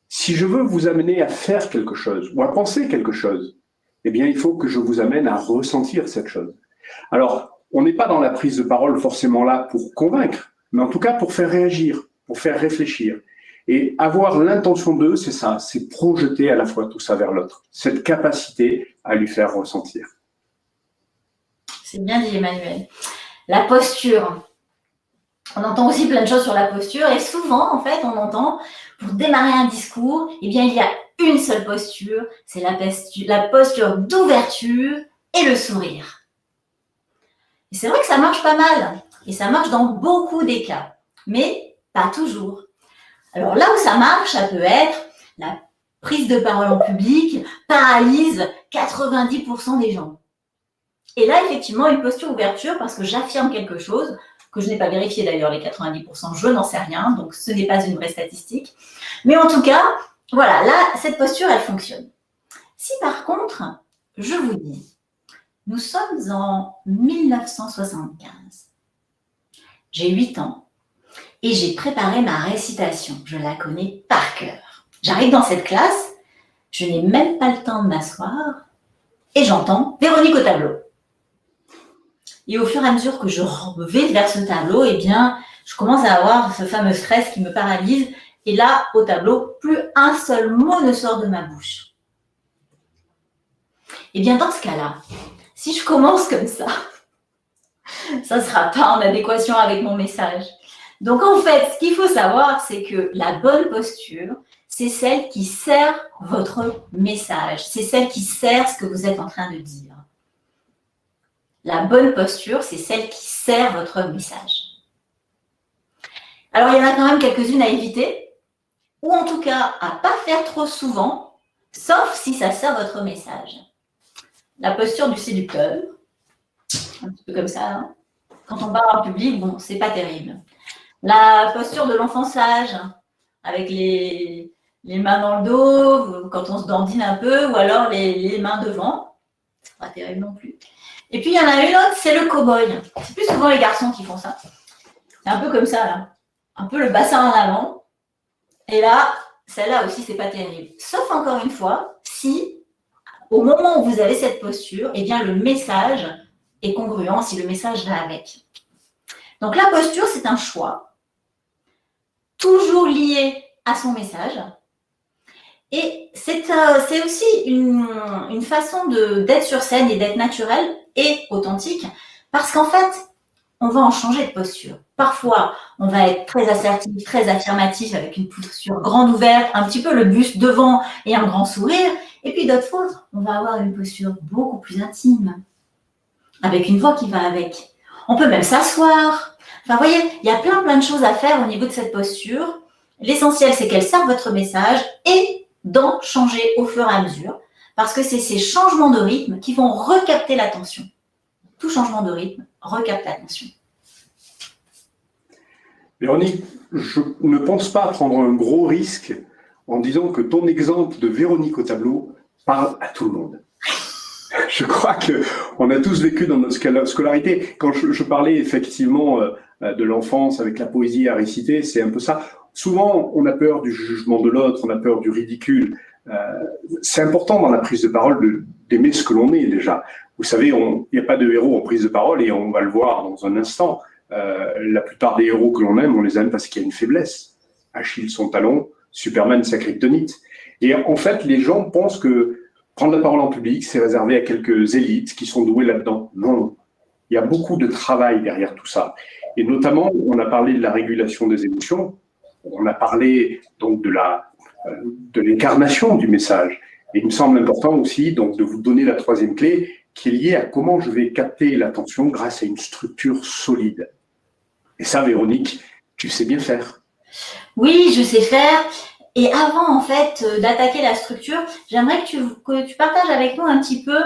Si je veux vous amener à faire quelque chose ou à penser quelque chose, eh bien, il faut que je vous amène à ressentir cette chose. Alors, on n'est pas dans la prise de parole forcément là pour convaincre, mais en tout cas pour faire réagir, pour faire réfléchir. Et avoir l'intention d'eux, c'est ça, c'est projeter à la fois tout ça vers l'autre, cette capacité à lui faire ressentir. C'est bien dit, Emmanuel. La posture. On entend aussi plein de choses sur la posture et souvent, en fait, on entend, pour démarrer un discours, eh bien, il y a une seule posture, c'est la posture d'ouverture et le sourire. Et c'est vrai que ça marche pas mal et ça marche dans beaucoup des cas, mais pas toujours. Alors là où ça marche, ça peut être la prise de parole en public paralyse 90% des gens. Et là, effectivement, une posture ouverture parce que j'affirme quelque chose que je n'ai pas vérifié d'ailleurs, les 90%, je n'en sais rien, donc ce n'est pas une vraie statistique. Mais en tout cas, voilà, là, cette posture, elle fonctionne. Si par contre, je vous dis, nous sommes en 1975, j'ai 8 ans, et j'ai préparé ma récitation. Je la connais par cœur. J'arrive dans cette classe, je n'ai même pas le temps de m'asseoir et j'entends Véronique au tableau. Et au fur et à mesure que je vais vers ce tableau, eh bien, je commence à avoir ce fameux stress qui me paralyse. Et là, au tableau, plus un seul mot ne sort de ma bouche. Eh bien, dans ce cas-là, si je commence comme ça ne sera pas en adéquation avec mon message. Donc en fait, ce qu'il faut savoir, c'est que la bonne posture, c'est celle qui sert votre message. C'est celle qui sert ce que vous êtes en train de dire. La bonne posture, c'est celle qui sert votre message. Alors il y en a quand même quelques-unes à éviter, ou en tout cas à ne pas faire trop souvent, sauf si ça sert votre message. La posture du séducteur, un petit peu comme ça, hein. Quand on parle en public, bon, c'est pas terrible. La posture de l'enfant sage, avec les mains dans le dos, quand on se dandine un peu, ou alors les mains devant. C'est pas terrible non plus. Et puis, il y en a une autre, c'est le cow-boy. C'est plus souvent les garçons qui font ça. C'est un peu comme ça, là. Un peu le bassin en avant. Et là, celle-là aussi, c'est pas terrible. Sauf encore une fois, si, au moment où vous avez cette posture, eh bien, le message est congruent, si le message va avec. Donc, la posture, c'est un choix, toujours lié à son message. Et c'est aussi une façon d'être sur scène et d'être naturel et authentique, parce qu'en fait, on va en changer de posture. Parfois, on va être très assertif, très affirmatif, avec une posture grande ouverte, un petit peu le buste devant et un grand sourire. Et puis d'autres fois, on va avoir une posture beaucoup plus intime, avec une voix qui va avec. On peut même s'asseoir. Enfin, vous voyez, il y a plein de choses à faire au niveau de cette posture. L'essentiel, c'est qu'elle serve votre message et d'en changer au fur et à mesure, parce que c'est ces changements de rythme qui vont recapter l'attention. Tout changement de rythme recapte l'attention. Véronique, je ne pense pas prendre un gros risque en disant que ton exemple de Véronique au tableau parle à tout le monde. Je crois qu'on a tous vécu dans notre scolarité. Quand je parlais effectivement de l'enfance avec la poésie à réciter, c'est un peu ça. Souvent, on a peur du jugement de l'autre, on a peur du ridicule. C'est important dans la prise de parole d'aimer ce que l'on est déjà. Vous savez, il n'y a pas de héros en prise de parole et on va le voir dans un instant. La plupart des héros que l'on aime, on les aime parce qu'il y a une faiblesse. Achille, son talon, Superman, sa kryptonite. Et en fait, les gens pensent que prendre la parole en public, c'est réservé à quelques élites qui sont douées là-dedans. Non, il y a beaucoup de travail derrière tout ça. Et notamment, on a parlé de la régulation des émotions, on a parlé donc de l'incarnation du message. Et il me semble important aussi donc, de vous donner la troisième clé, qui est lié à comment je vais capter l'attention grâce à une structure solide. Et ça, Véronique, tu sais bien faire. Oui, je sais faire. Et avant, en fait, d'attaquer la structure, j'aimerais que tu partages avec nous un petit peu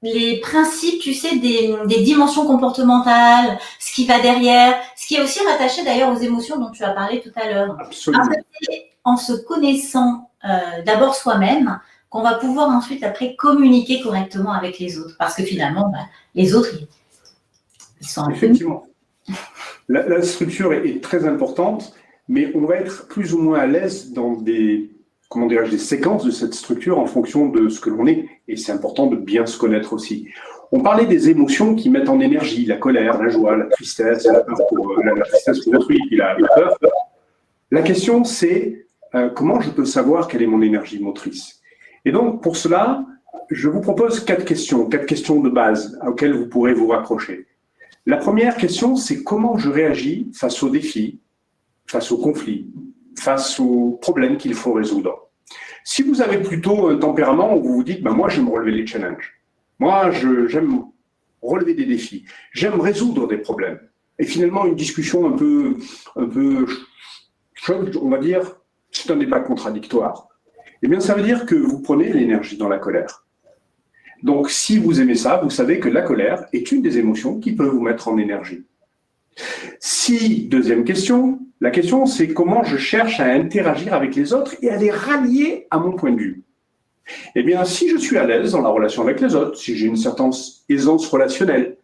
les principes, tu sais, des dimensions comportementales, ce qui va derrière, ce qui est aussi rattaché d'ailleurs aux émotions dont tu as parlé tout à l'heure. Absolument. En fait, c'est en se connaissant d'abord soi-même qu'on va pouvoir ensuite, après, communiquer correctement avec les autres. Parce que finalement, les autres, ils sont un peu... Effectivement. La structure est très importante, mais on va être plus ou moins à l'aise dans des séquences de cette structure en fonction de ce que l'on est. Et c'est important de bien se connaître aussi. On parlait des émotions qui mettent en énergie, la colère, la joie, la tristesse, la peur la tristesse pour autrui, puis la peur. La question, c'est comment je peux savoir quelle est mon énergie motrice. Et donc, pour cela, je vous propose 4 questions de base auxquelles vous pourrez vous raccrocher. La première question, c'est comment je réagis face aux défis, face aux conflits, face aux problèmes qu'il faut résoudre. Si vous avez plutôt un tempérament où vous vous dites, moi j'aime relever les challenges, moi j'aime relever des défis, j'aime résoudre des problèmes, et finalement une discussion un peu chaude, on va dire, c'est un débat contradictoire, eh bien ça veut dire que vous prenez l'énergie dans la colère. Donc si vous aimez ça, vous savez que la colère est une des émotions qui peut vous mettre en énergie. Si, deuxième question, la question c'est comment je cherche à interagir avec les autres et à les rallier à mon point de vue. Eh bien, si je suis à l'aise dans la relation avec les autres, si j'ai une certaine aisance relationnelle,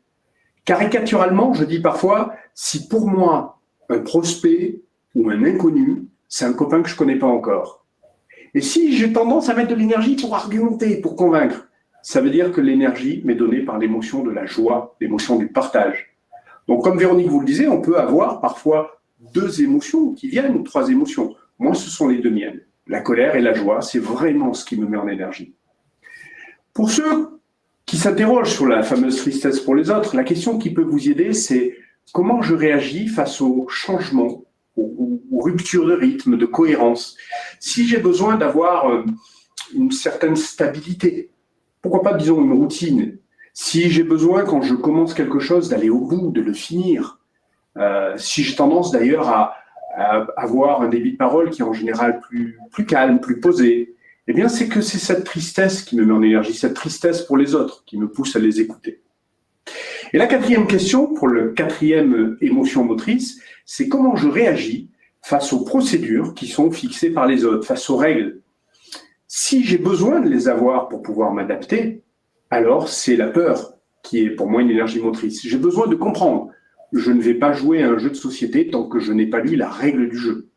caricaturalement, je dis parfois, si pour moi, un prospect ou un inconnu, c'est un copain que je ne connais pas encore. Et si j'ai tendance à mettre de l'énergie pour argumenter, pour convaincre, ça veut dire que l'énergie m'est donnée par l'émotion de la joie, l'émotion du partage. Donc, comme Véronique vous le disait, on peut avoir parfois 2 émotions qui viennent, ou 3 émotions. Moi, ce sont les 2 miennes. La colère et la joie, c'est vraiment ce qui me met en énergie. Pour ceux qui s'interrogent sur la fameuse tristesse pour les autres, la question qui peut vous aider, c'est comment je réagis face aux changements, aux ruptures de rythme, de cohérence. Si j'ai besoin d'avoir une certaine stabilité, pourquoi pas, disons, une routine. Si j'ai besoin, quand je commence quelque chose, d'aller au bout, de le finir. Si j'ai tendance d'ailleurs à avoir un débit de parole qui est en général plus calme, plus posé, eh bien c'est que c'est cette tristesse qui me met en énergie, cette tristesse pour les autres qui me pousse à les écouter. Et la 4e question, pour le 4e émotion motrice, c'est comment je réagis face aux procédures qui sont fixées par les autres, face aux règles. Si j'ai besoin de les avoir pour pouvoir m'adapter, alors c'est la peur qui est pour moi une énergie motrice. J'ai besoin de comprendre. Je ne vais pas jouer à un jeu de société tant que je n'ai pas lu la règle du jeu.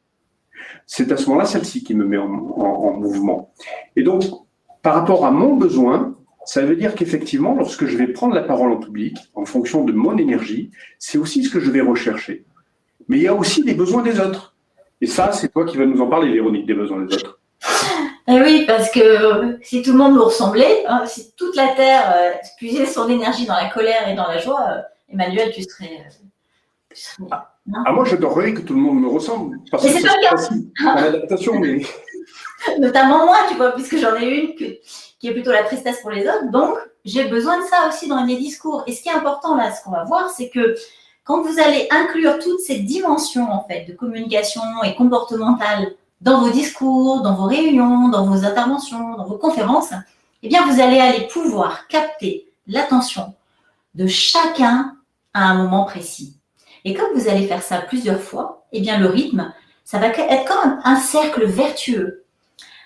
C'est à ce moment-là celle-ci qui me met en mouvement. Et donc, par rapport à mon besoin, ça veut dire qu'effectivement, lorsque je vais prendre la parole en public, en fonction de mon énergie, c'est aussi ce que je vais rechercher. Mais il y a aussi les besoins des autres. Et ça, c'est toi qui vas nous en parler, Véronique, des besoins des autres. Et oui, parce que si tout le monde nous ressemblait, si toute la Terre puisait son énergie dans la colère et dans la joie, Emmanuel, tu serais moi, j'adorerais que tout le monde me ressemble. Parce mais que c'est pas le cas. Facile, en adaptation, mais... Notamment moi, tu vois, puisque j'en ai une qui est plutôt la tristesse pour les autres. Donc, j'ai besoin de ça aussi dans les discours. Et ce qui est important là, ce qu'on va voir, c'est que quand vous allez inclure toutes ces dimensions en fait de communication et comportementale dans vos discours, dans vos réunions, dans vos interventions, dans vos conférences, eh bien, vous allez aller pouvoir capter l'attention de chacun à un moment précis. Et comme vous allez faire ça plusieurs fois, eh bien, le rythme, ça va être comme un cercle vertueux.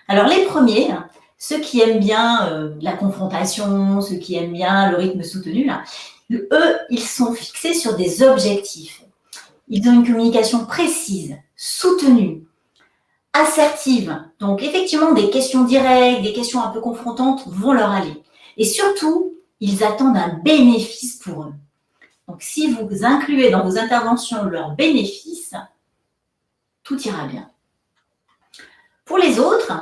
Alors, les premiers, ceux qui aiment bien la confrontation, ceux qui aiment bien le rythme soutenu, là, eux, ils sont fixés sur des objectifs. Ils ont une communication précise, soutenue, assertive. Donc, effectivement, des questions directes, des questions un peu confrontantes vont leur aller. Et surtout, ils attendent un bénéfice pour eux. Donc, si vous incluez dans vos interventions leurs bénéfices, tout ira bien. Pour les autres,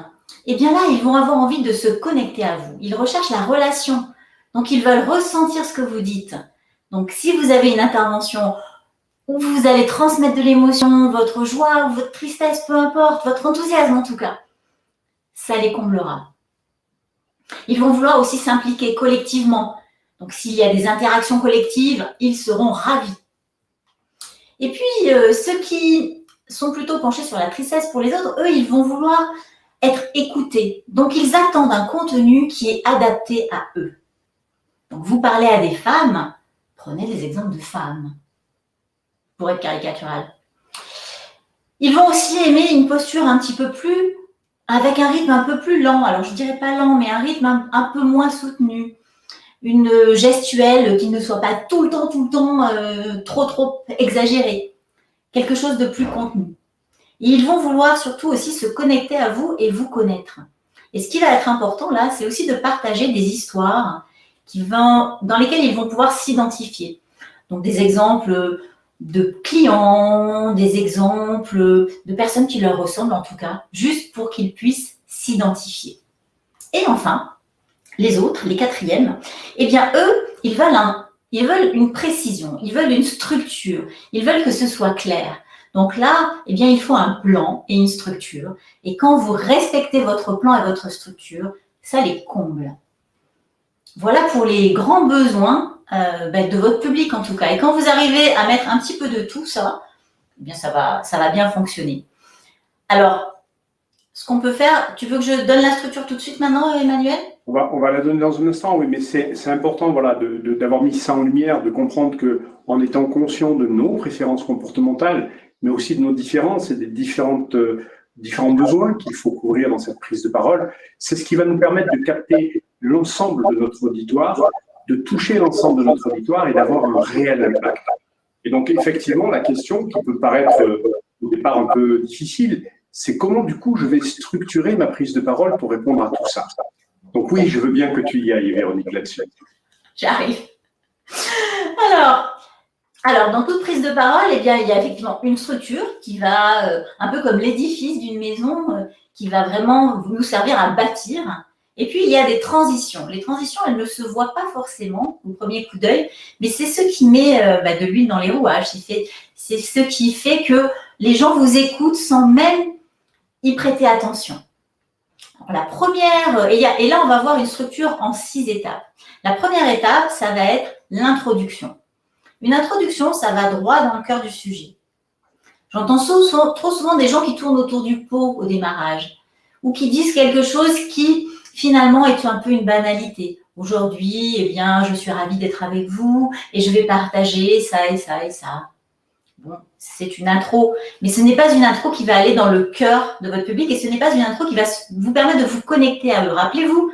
eh bien là, ils vont avoir envie de se connecter à vous. Ils recherchent la relation. Donc, ils veulent ressentir ce que vous dites. Donc, si vous avez une intervention où vous allez transmettre de l'émotion, votre joie ou votre tristesse, peu importe, votre enthousiasme en tout cas, ça les comblera. Ils vont vouloir aussi s'impliquer collectivement. Donc, s'il y a des interactions collectives, ils seront ravis. Et puis, ceux qui sont plutôt penchés sur la tristesse pour les autres, eux, ils vont vouloir être écoutés. Donc, ils attendent un contenu qui est adapté à eux. Donc, vous parlez à des femmes, prenez des exemples de femmes, pour être caricatural. Ils vont aussi aimer une posture un petit peu plus, avec un rythme un peu plus lent. Alors, je ne dirais pas lent, mais un rythme un peu moins soutenu. Une gestuelle qui ne soit pas tout le temps, trop exagérée. Quelque chose de plus contenu. Et ils vont vouloir surtout aussi se connecter à vous et vous connaître. Et ce qui va être important là, c'est aussi de partager des histoires dans lesquelles ils vont pouvoir s'identifier. Donc des exemples de clients, des exemples de personnes qui leur ressemblent en tout cas, juste pour qu'ils puissent s'identifier. Et enfin, les autres, les quatrièmes, eh bien eux, ils veulent une précision, ils veulent une structure, ils veulent que ce soit clair. Donc là, eh bien, il faut un plan et une structure. Et quand vous respectez votre plan et votre structure, ça les comble. Voilà pour les grands besoins de votre public en tout cas. Et quand vous arrivez à mettre un petit peu de tout ça, eh bien, ça va bien fonctionner. Alors, ce qu'on peut faire, tu veux que je donne la structure tout de suite maintenant, Emmanuel ? On va la donner dans un instant, oui, mais c'est important voilà, d'avoir mis ça en lumière, de comprendre qu'en étant conscient de nos préférences comportementales, mais aussi de nos différences et des différents besoins qu'il faut couvrir dans cette prise de parole, c'est ce qui va nous permettre de capter l'ensemble de notre auditoire, de toucher l'ensemble de notre auditoire et d'avoir un réel impact. Et donc, effectivement, la question qui peut paraître au départ un peu difficile, c'est comment, du coup, je vais structurer ma prise de parole pour répondre à tout ça. Donc oui, je veux bien que tu y ailles, Véronique, là-dessus. J'arrive. Alors, dans toute prise de parole, eh bien, il y a effectivement une structure qui va, un peu comme l'édifice d'une maison, qui va vraiment nous servir à bâtir. Et puis, il y a des transitions. Les transitions, elles ne se voient pas forcément au premier coup d'œil, mais c'est ce qui met de l'huile dans les rouages. C'est ce qui fait que les gens vous écoutent sans même y prêter attention. Alors, la première, et là, on va voir une structure en 6 étapes. La première étape, ça va être l'introduction. Une introduction, ça va droit dans le cœur du sujet. J'entends trop souvent des gens qui tournent autour du pot au démarrage ou qui disent quelque chose qui, finalement, est un peu une banalité. Aujourd'hui, eh bien, je suis ravie d'être avec vous et je vais partager ça et ça et ça. Bon, c'est une intro, mais ce n'est pas une intro qui va aller dans le cœur de votre public et ce n'est pas une intro qui va vous permettre de vous connecter à eux. Rappelez-vous,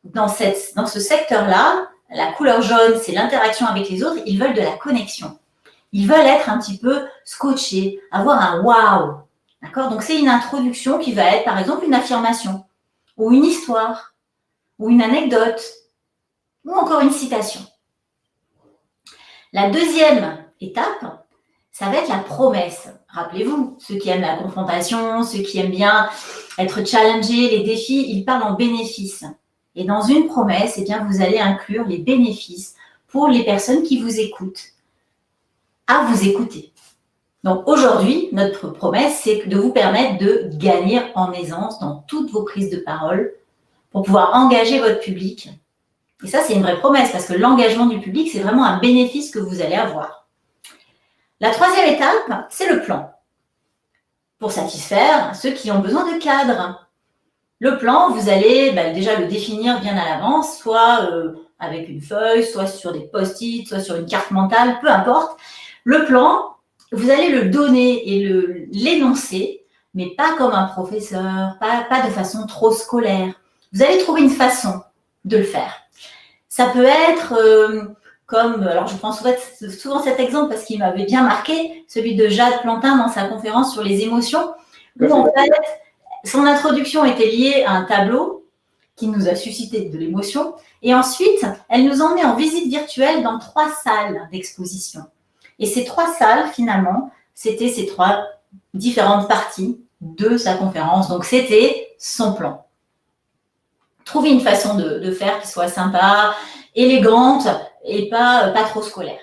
dans ce secteur-là, la couleur jaune, c'est l'interaction avec les autres. Ils veulent de la connexion. Ils veulent être un petit peu scotchés, avoir un waouh. D'accord ? Donc, c'est une introduction qui va être, par exemple, une affirmation ou une histoire ou une anecdote ou encore une citation. La deuxième étape, ça va être la promesse. Rappelez-vous, ceux qui aiment la confrontation, ceux qui aiment bien être challengés, les défis, ils parlent en bénéfices. Et dans une promesse, eh bien, vous allez inclure les bénéfices pour les personnes qui vous écoutent, à vous écouter. Donc aujourd'hui, notre promesse, c'est de vous permettre de gagner en aisance dans toutes vos prises de parole pour pouvoir engager votre public. Et ça, c'est une vraie promesse parce que l'engagement du public, c'est vraiment un bénéfice que vous allez avoir. La troisième étape, c'est le plan pour satisfaire ceux qui ont besoin de cadre. Le plan, vous allez déjà le définir bien à l'avance, soit avec une feuille, soit sur des post-it, soit sur une carte mentale, peu importe. Le plan, vous allez le donner et l'énoncer, mais pas comme un professeur, pas de façon trop scolaire. Vous allez trouver une façon de le faire. Ça peut être alors je prends souvent cet exemple parce qu'il m'avait bien marqué, celui de Jade Plantin dans sa conférence sur les émotions, où en fait, son introduction était liée à un tableau qui nous a suscité de l'émotion. Et ensuite, elle nous emmenait en visite virtuelle dans 3 salles d'exposition. Et ces 3 salles, finalement, c'était ces 3 différentes parties de sa conférence. Donc, c'était son plan. Trouver une façon de faire qui soit sympa, élégante et pas trop scolaire.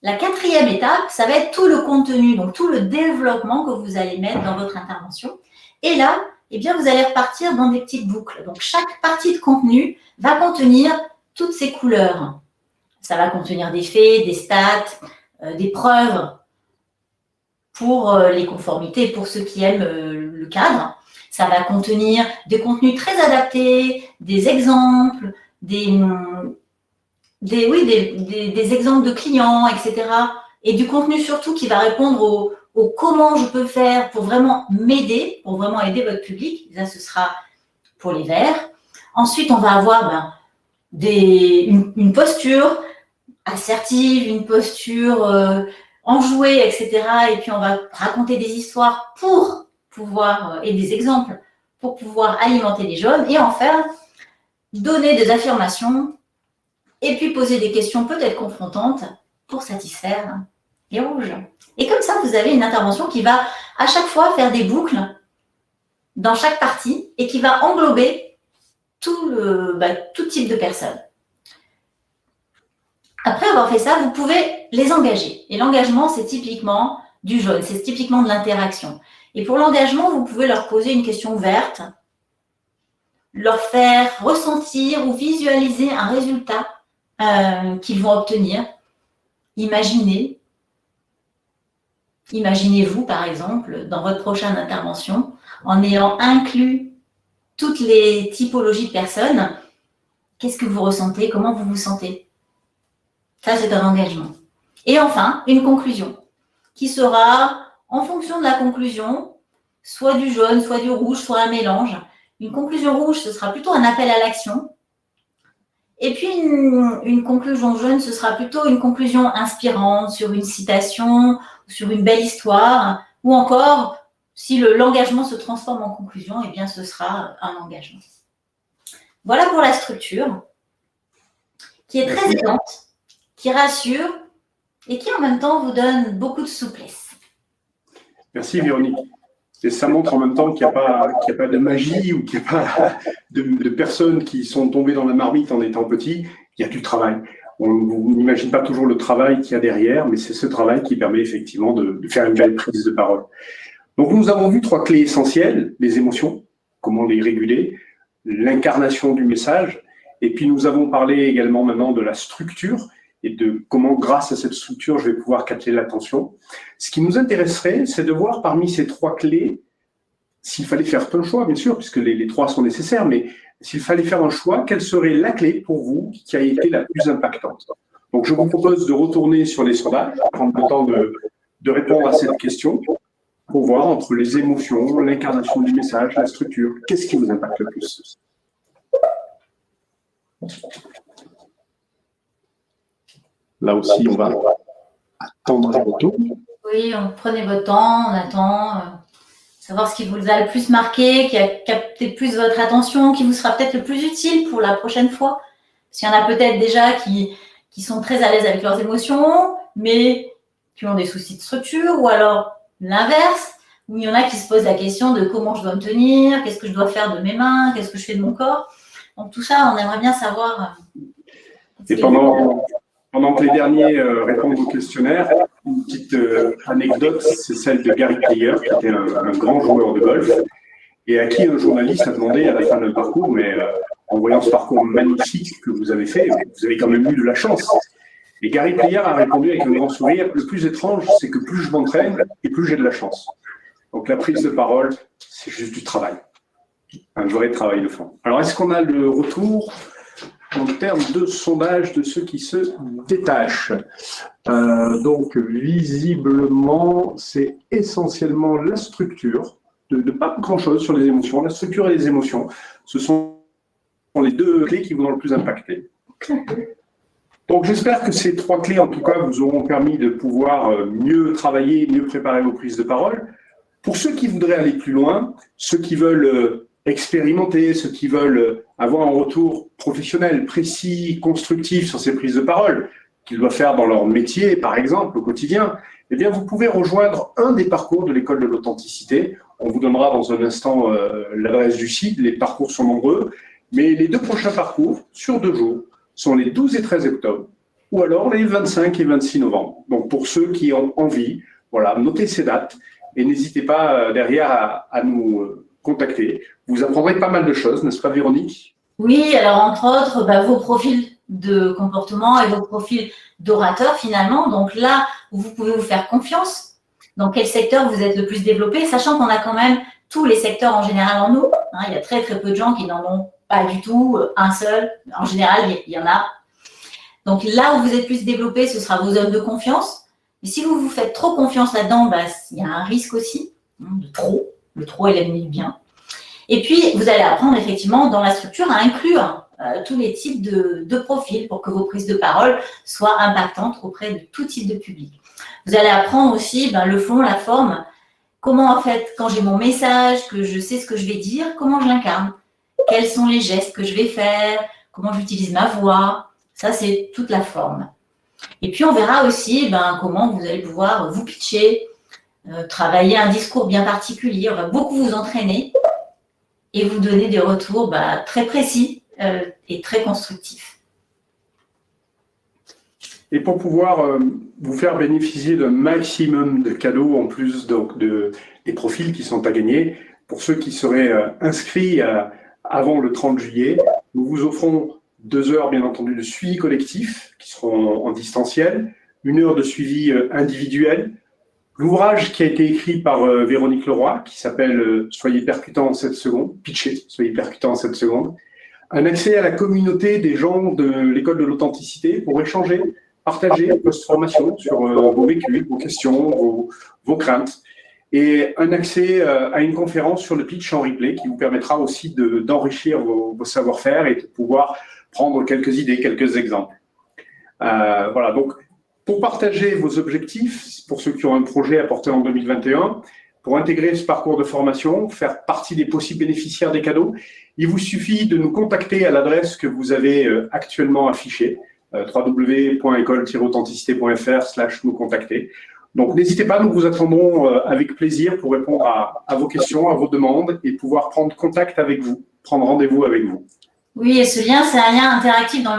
La 4e étape, ça va être tout le contenu, donc tout le développement que vous allez mettre dans votre intervention. Et là, eh bien, vous allez repartir dans des petites boucles. Donc, chaque partie de contenu va contenir toutes ces couleurs. Ça va contenir des faits, des stats, des preuves pour les conformités, pour ceux qui aiment le cadre. Ça va contenir des contenus très adaptés, des exemples, des exemples de clients, etc. Et du contenu surtout qui va répondre au comment je peux faire pour vraiment m'aider, pour vraiment aider votre public. Ça, ce sera pour les verts. Ensuite, on va avoir une posture assertive, une posture enjouée, etc. Et puis, on va raconter des histoires pour pouvoir, et des exemples pour pouvoir alimenter les jaunes. Et enfin, donner des affirmations et puis poser des questions peut-être confrontantes pour satisfaire les rouges. Et comme ça, vous avez une intervention qui va à chaque fois faire des boucles dans chaque partie et qui va englober tout type de personnes. Après avoir fait ça, vous pouvez les engager. Et l'engagement, c'est typiquement du jaune, c'est typiquement de l'interaction. Et pour l'engagement, vous pouvez leur poser une question ouverte, leur faire ressentir ou visualiser un résultat qu'ils vont obtenir. Imaginez-vous, par exemple, dans votre prochaine intervention, en ayant inclus toutes les typologies de personnes, qu'est-ce que vous ressentez, comment vous vous sentez? Ça, c'est un engagement. Et enfin, une conclusion, qui sera, en fonction de la conclusion, soit du jaune, soit du rouge, soit un mélange. Une conclusion rouge, ce sera plutôt un appel à l'action. Et puis, une conclusion jaune, ce sera plutôt une conclusion inspirante sur une citation, sur une belle histoire, ou encore, si l'engagement se transforme en conclusion, eh bien, ce sera un engagement. Voilà pour la structure, qui est très aidante, qui rassure et qui, en même temps, vous donne beaucoup de souplesse. Merci, Véronique. Et ça montre en même temps qu'il n'y a pas de magie ou qu'il n'y a pas de personnes qui sont tombées dans la marmite en étant petits. Il y a du travail. On n'imagine pas toujours le travail qu'il y a derrière, mais c'est ce travail qui permet effectivement de faire une belle prise de parole. Donc, nous avons vu 3 clés essentielles, les émotions, comment les réguler, l'incarnation du message, et puis nous avons parlé également maintenant de la structure et de comment, grâce à cette structure, je vais pouvoir capter l'attention. Ce qui nous intéresserait, c'est de voir parmi ces 3 clés, s'il fallait faire un choix, bien sûr, puisque les 3 sont nécessaires, mais s'il fallait faire un choix, quelle serait la clé pour vous qui a été la plus impactante? Donc, je vous propose de retourner sur les sondages, prendre le temps de répondre à cette question, pour voir entre les émotions, l'incarnation du message, la structure, qu'est-ce qui vous impacte le plus? Là aussi, on va attendre les retours. Oui, prenez votre temps, on attend. Savoir ce qui vous a le plus marqué, qui a capté le plus votre attention, qui vous sera peut-être le plus utile pour la prochaine fois. Parce qu'il y en a peut-être déjà qui sont très à l'aise avec leurs émotions, mais qui ont des soucis de structure, ou alors l'inverse, où il y en a qui se posent la question de comment je dois me tenir, qu'est-ce que je dois faire de mes mains, qu'est-ce que je fais de mon corps. Donc tout ça, on aimerait bien savoir. Et pendant que les derniers répondent au questionnaire, une petite anecdote, c'est celle de Gary Player, qui était un grand joueur de golf, et à qui un journaliste a demandé à la fin d'un parcours, mais en voyant ce parcours magnifique que vous avez fait, vous avez quand même eu de la chance. Et Gary Player a répondu avec un grand sourire, le plus étrange, c'est que plus je m'entraîne, et plus j'ai de la chance. Donc la prise de parole, c'est juste du travail. Un vrai travail de fond. Alors, est-ce qu'on a le retour en termes de sondage de ceux qui se détachent? Donc, visiblement, c'est essentiellement la structure, de pas grand-chose sur les émotions. La structure et les émotions, ce sont les 2 clés qui vous ont le plus impacté. Donc, j'espère que ces 3 clés, en tout cas, vous auront permis de pouvoir mieux travailler, mieux préparer vos prises de parole. Pour ceux qui voudraient aller plus loin, ceux qui veulent expérimenter, ceux qui veulent avoir un retour professionnel, précis, constructif sur ces prises de parole, qu'ils doivent faire dans leur métier, par exemple, au quotidien, eh bien, vous pouvez rejoindre un des parcours de l'école de l'authenticité. On vous donnera dans un instant l'adresse du site. Les parcours sont nombreux, mais les 2 prochains parcours, sur 2 jours, sont les 12 et 13 octobre, ou alors les 25 et 26 novembre. Donc, pour ceux qui ont envie, voilà, notez ces dates et n'hésitez pas derrière à nous contacter. Vous apprendrez pas mal de choses, n'est-ce pas Véronique? Oui, alors entre autres, vos profils de comportement et vos profils d'orateur finalement. Donc là, vous pouvez vous faire confiance. Dans quel secteur vous êtes le plus développé, sachant qu'on a quand même tous les secteurs en général en nous. Hein, il y a très très peu de gens qui n'en ont pas du tout, un seul. En général, il y en a. Donc là où vous êtes plus développé, ce sera vos zones de confiance. Mais si vous vous faites trop confiance là-dedans, il y a un risque aussi de trop. Le trop est l'ennemi du bien. Et puis, vous allez apprendre effectivement dans la structure à inclure tous les types de profils pour que vos prises de parole soient impactantes auprès de tout type de public. Vous allez apprendre aussi le fond, la forme, comment en fait, quand j'ai mon message, que je sais ce que je vais dire, comment je l'incarne, quels sont les gestes que je vais faire, comment j'utilise ma voix, ça c'est toute la forme. Et puis on verra aussi comment vous allez pouvoir vous pitcher, travailler un discours bien particulier, on va beaucoup vous entraîner et vous donner des retours très précis et très constructifs. Et pour pouvoir vous faire bénéficier d'un maximum de cadeaux, en plus donc des profils qui sont à gagner, pour ceux qui seraient inscrits avant le 30 juillet, nous vous offrons 2 heures, bien entendu, de suivi collectif, qui seront en distanciel, 1 heure de suivi individuel, l'ouvrage qui a été écrit par Véronique Leroy, qui s'appelle « Soyez percutant en 7 secondes », pitché, « Soyez percutant en 7 secondes », un accès à la communauté des gens de l'école de l'authenticité pour échanger, partager post-formation sur vos vécus, vos questions, vos craintes, et un accès à une conférence sur le pitch en replay qui vous permettra aussi d'enrichir vos savoir-faire et de pouvoir prendre quelques idées, quelques exemples. Voilà, donc pour partager vos objectifs, pour ceux qui ont un projet à porter en 2021, pour intégrer ce parcours de formation, faire partie des possibles bénéficiaires des cadeaux, il vous suffit de nous contacter à l'adresse que vous avez actuellement affichée, www.école-authenticité.fr/nous contacter. Donc n'hésitez pas, nous vous attendrons avec plaisir pour répondre à vos questions, à vos demandes et pouvoir prendre contact avec vous, prendre rendez-vous avec vous. Oui, et ce lien, c'est un lien interactif dans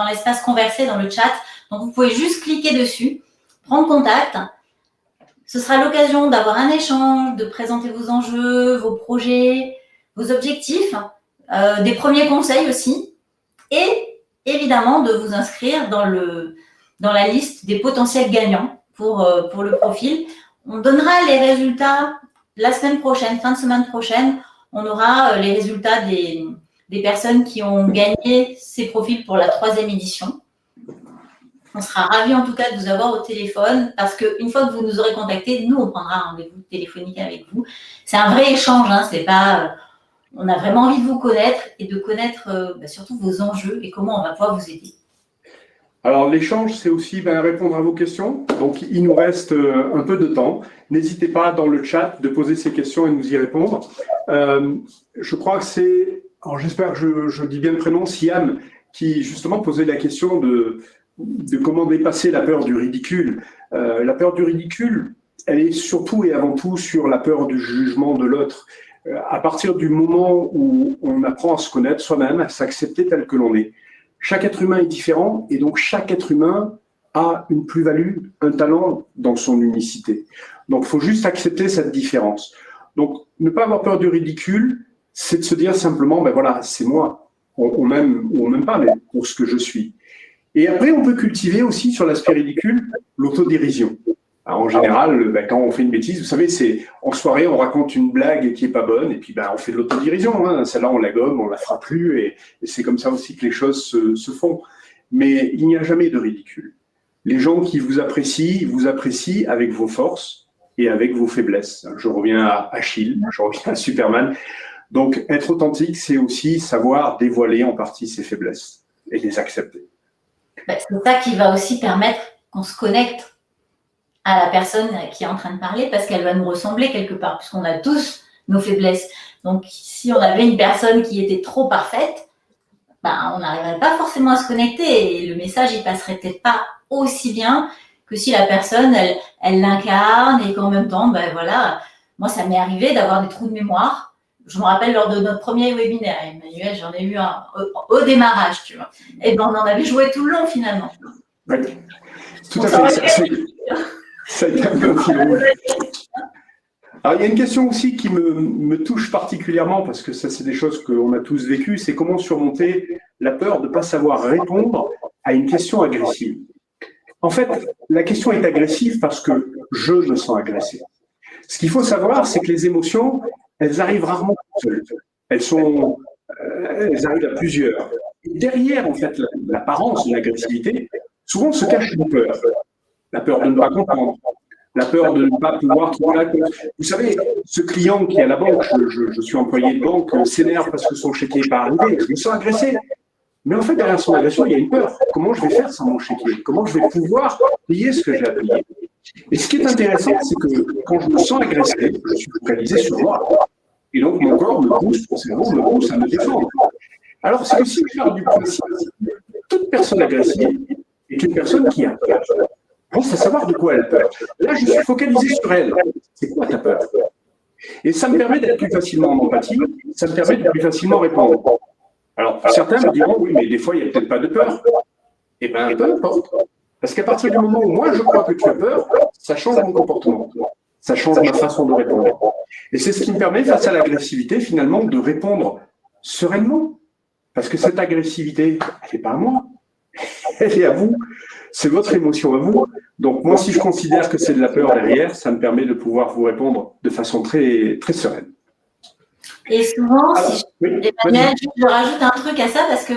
l'espace conversé, dans le chat. Donc vous pouvez juste cliquer dessus, prendre contact. Ce sera l'occasion d'avoir un échange, de présenter vos enjeux, vos projets, vos objectifs, des premiers conseils aussi. Et évidemment, de vous inscrire dans la liste des potentiels gagnants pour le profil. On donnera les résultats la semaine prochaine, fin de semaine prochaine. On aura les résultats des personnes qui ont gagné ces profils pour la 3e édition. On sera ravis en tout cas de vous avoir au téléphone parce qu'une fois que vous nous aurez contactés, nous, on prendra un rendez-vous téléphonique avec vous. C'est un vrai échange, c'est pas... On a vraiment envie de vous connaître et de connaître surtout vos enjeux et comment on va pouvoir vous aider. Alors, l'échange, c'est aussi répondre à vos questions. Donc, il nous reste un peu de temps. N'hésitez pas dans le chat de poser ces questions et nous y répondre. Je crois que c'est... Alors, j'espère que je dis bien le prénom, Siam, qui justement posait la question de comment dépasser la peur du ridicule. La peur du ridicule, elle est surtout et avant tout sur la peur du jugement de l'autre. À partir du moment où on apprend à se connaître soi-même, à s'accepter tel que l'on est, chaque être humain est différent et donc chaque être humain a une plus-value, un talent dans son unicité. Donc il faut juste accepter cette différence. Donc ne pas avoir peur du ridicule, c'est de se dire simplement, voilà, c'est moi, on m'aime ou on m'aime pas, mais pour ce que je suis. Et après, on peut cultiver aussi sur l'aspect ridicule l'autodérision. Alors, en général, quand on fait une bêtise, vous savez, c'est en soirée, on raconte une blague qui est pas bonne, et puis on fait de l'autodérision. Celle-là, on la gomme, on la fera plus, et c'est comme ça aussi que les choses se font. Mais il n'y a jamais de ridicule. Les gens qui vous apprécient avec vos forces et avec vos faiblesses. Je reviens à Achille, je reviens à Superman. Donc, être authentique, c'est aussi savoir dévoiler en partie ses faiblesses et les accepter. C'est ça qui va aussi permettre qu'on se connecte à la personne qui est en train de parler parce qu'elle va nous ressembler quelque part, puisqu'on a tous nos faiblesses. Donc, si on avait une personne qui était trop parfaite, on n'arriverait pas forcément à se connecter et le message, il passerait peut-être pas aussi bien que si la personne, elle l'incarne et qu'en même temps, moi, ça m'est arrivé d'avoir des trous de mémoire. Je me rappelle lors de notre premier webinaire, Emmanuel, j'en ai eu un au démarrage, tu vois. Et on en avait joué tout le long, finalement. Oui, tout à fait. Ça a été un peu un fil rouge. Alors, il y a une question aussi qui me touche particulièrement, parce que ça, c'est des choses qu'on a tous vécues, c'est comment surmonter la peur de ne pas savoir répondre à une question agressive. En fait, la question est agressive parce que je me sens agressé. Ce qu'il faut savoir, c'est que les émotions, elles arrivent rarement toutes seules. Elles arrivent à plusieurs. Et derrière, en fait, l'apparence de l'agressivité, souvent se cache une peur. La peur de ne pas comprendre, la peur de ne pas pouvoir trouver la compte. Vous savez, ce client qui est à la banque, je suis employé de banque, s'énerve parce que son chéquier n'est pas arrivé, je me sens agressé. Mais en fait, derrière son agression, il y a une peur. Comment je vais faire sans mon chéquier? Comment je vais pouvoir payer ce que j'ai à payer? Et ce qui est intéressant, c'est que quand je me sens agressé, je suis focalisé sur moi. Et donc, mon corps me pousse, mon cerveau me pousse à me défendre. Alors, c'est que si je parle du principe, toute personne agressive est une personne qui a peur. Reste à savoir de quoi elle a peur. Là, je suis focalisé sur elle. C'est quoi ta peur? Et ça me permet d'être plus facilement en empathie, ça me permet de plus facilement répondre. Alors, certains me diront, oui, mais des fois, il n'y a peut-être pas de peur. Eh bien, peu importe. Parce qu'à partir du moment où moi, je crois que tu as peur, ça change mon comportement. Ça change ma façon de répondre. Et c'est ce qui me permet, face à l'agressivité, finalement, de répondre sereinement. Parce que cette agressivité, elle n'est pas à moi. Elle est à vous. C'est votre émotion à vous. Donc, moi, si je considère que c'est de la peur derrière, ça me permet de pouvoir vous répondre de façon très, très sereine. Et souvent, Emmanuel, je rajoute un truc à ça parce que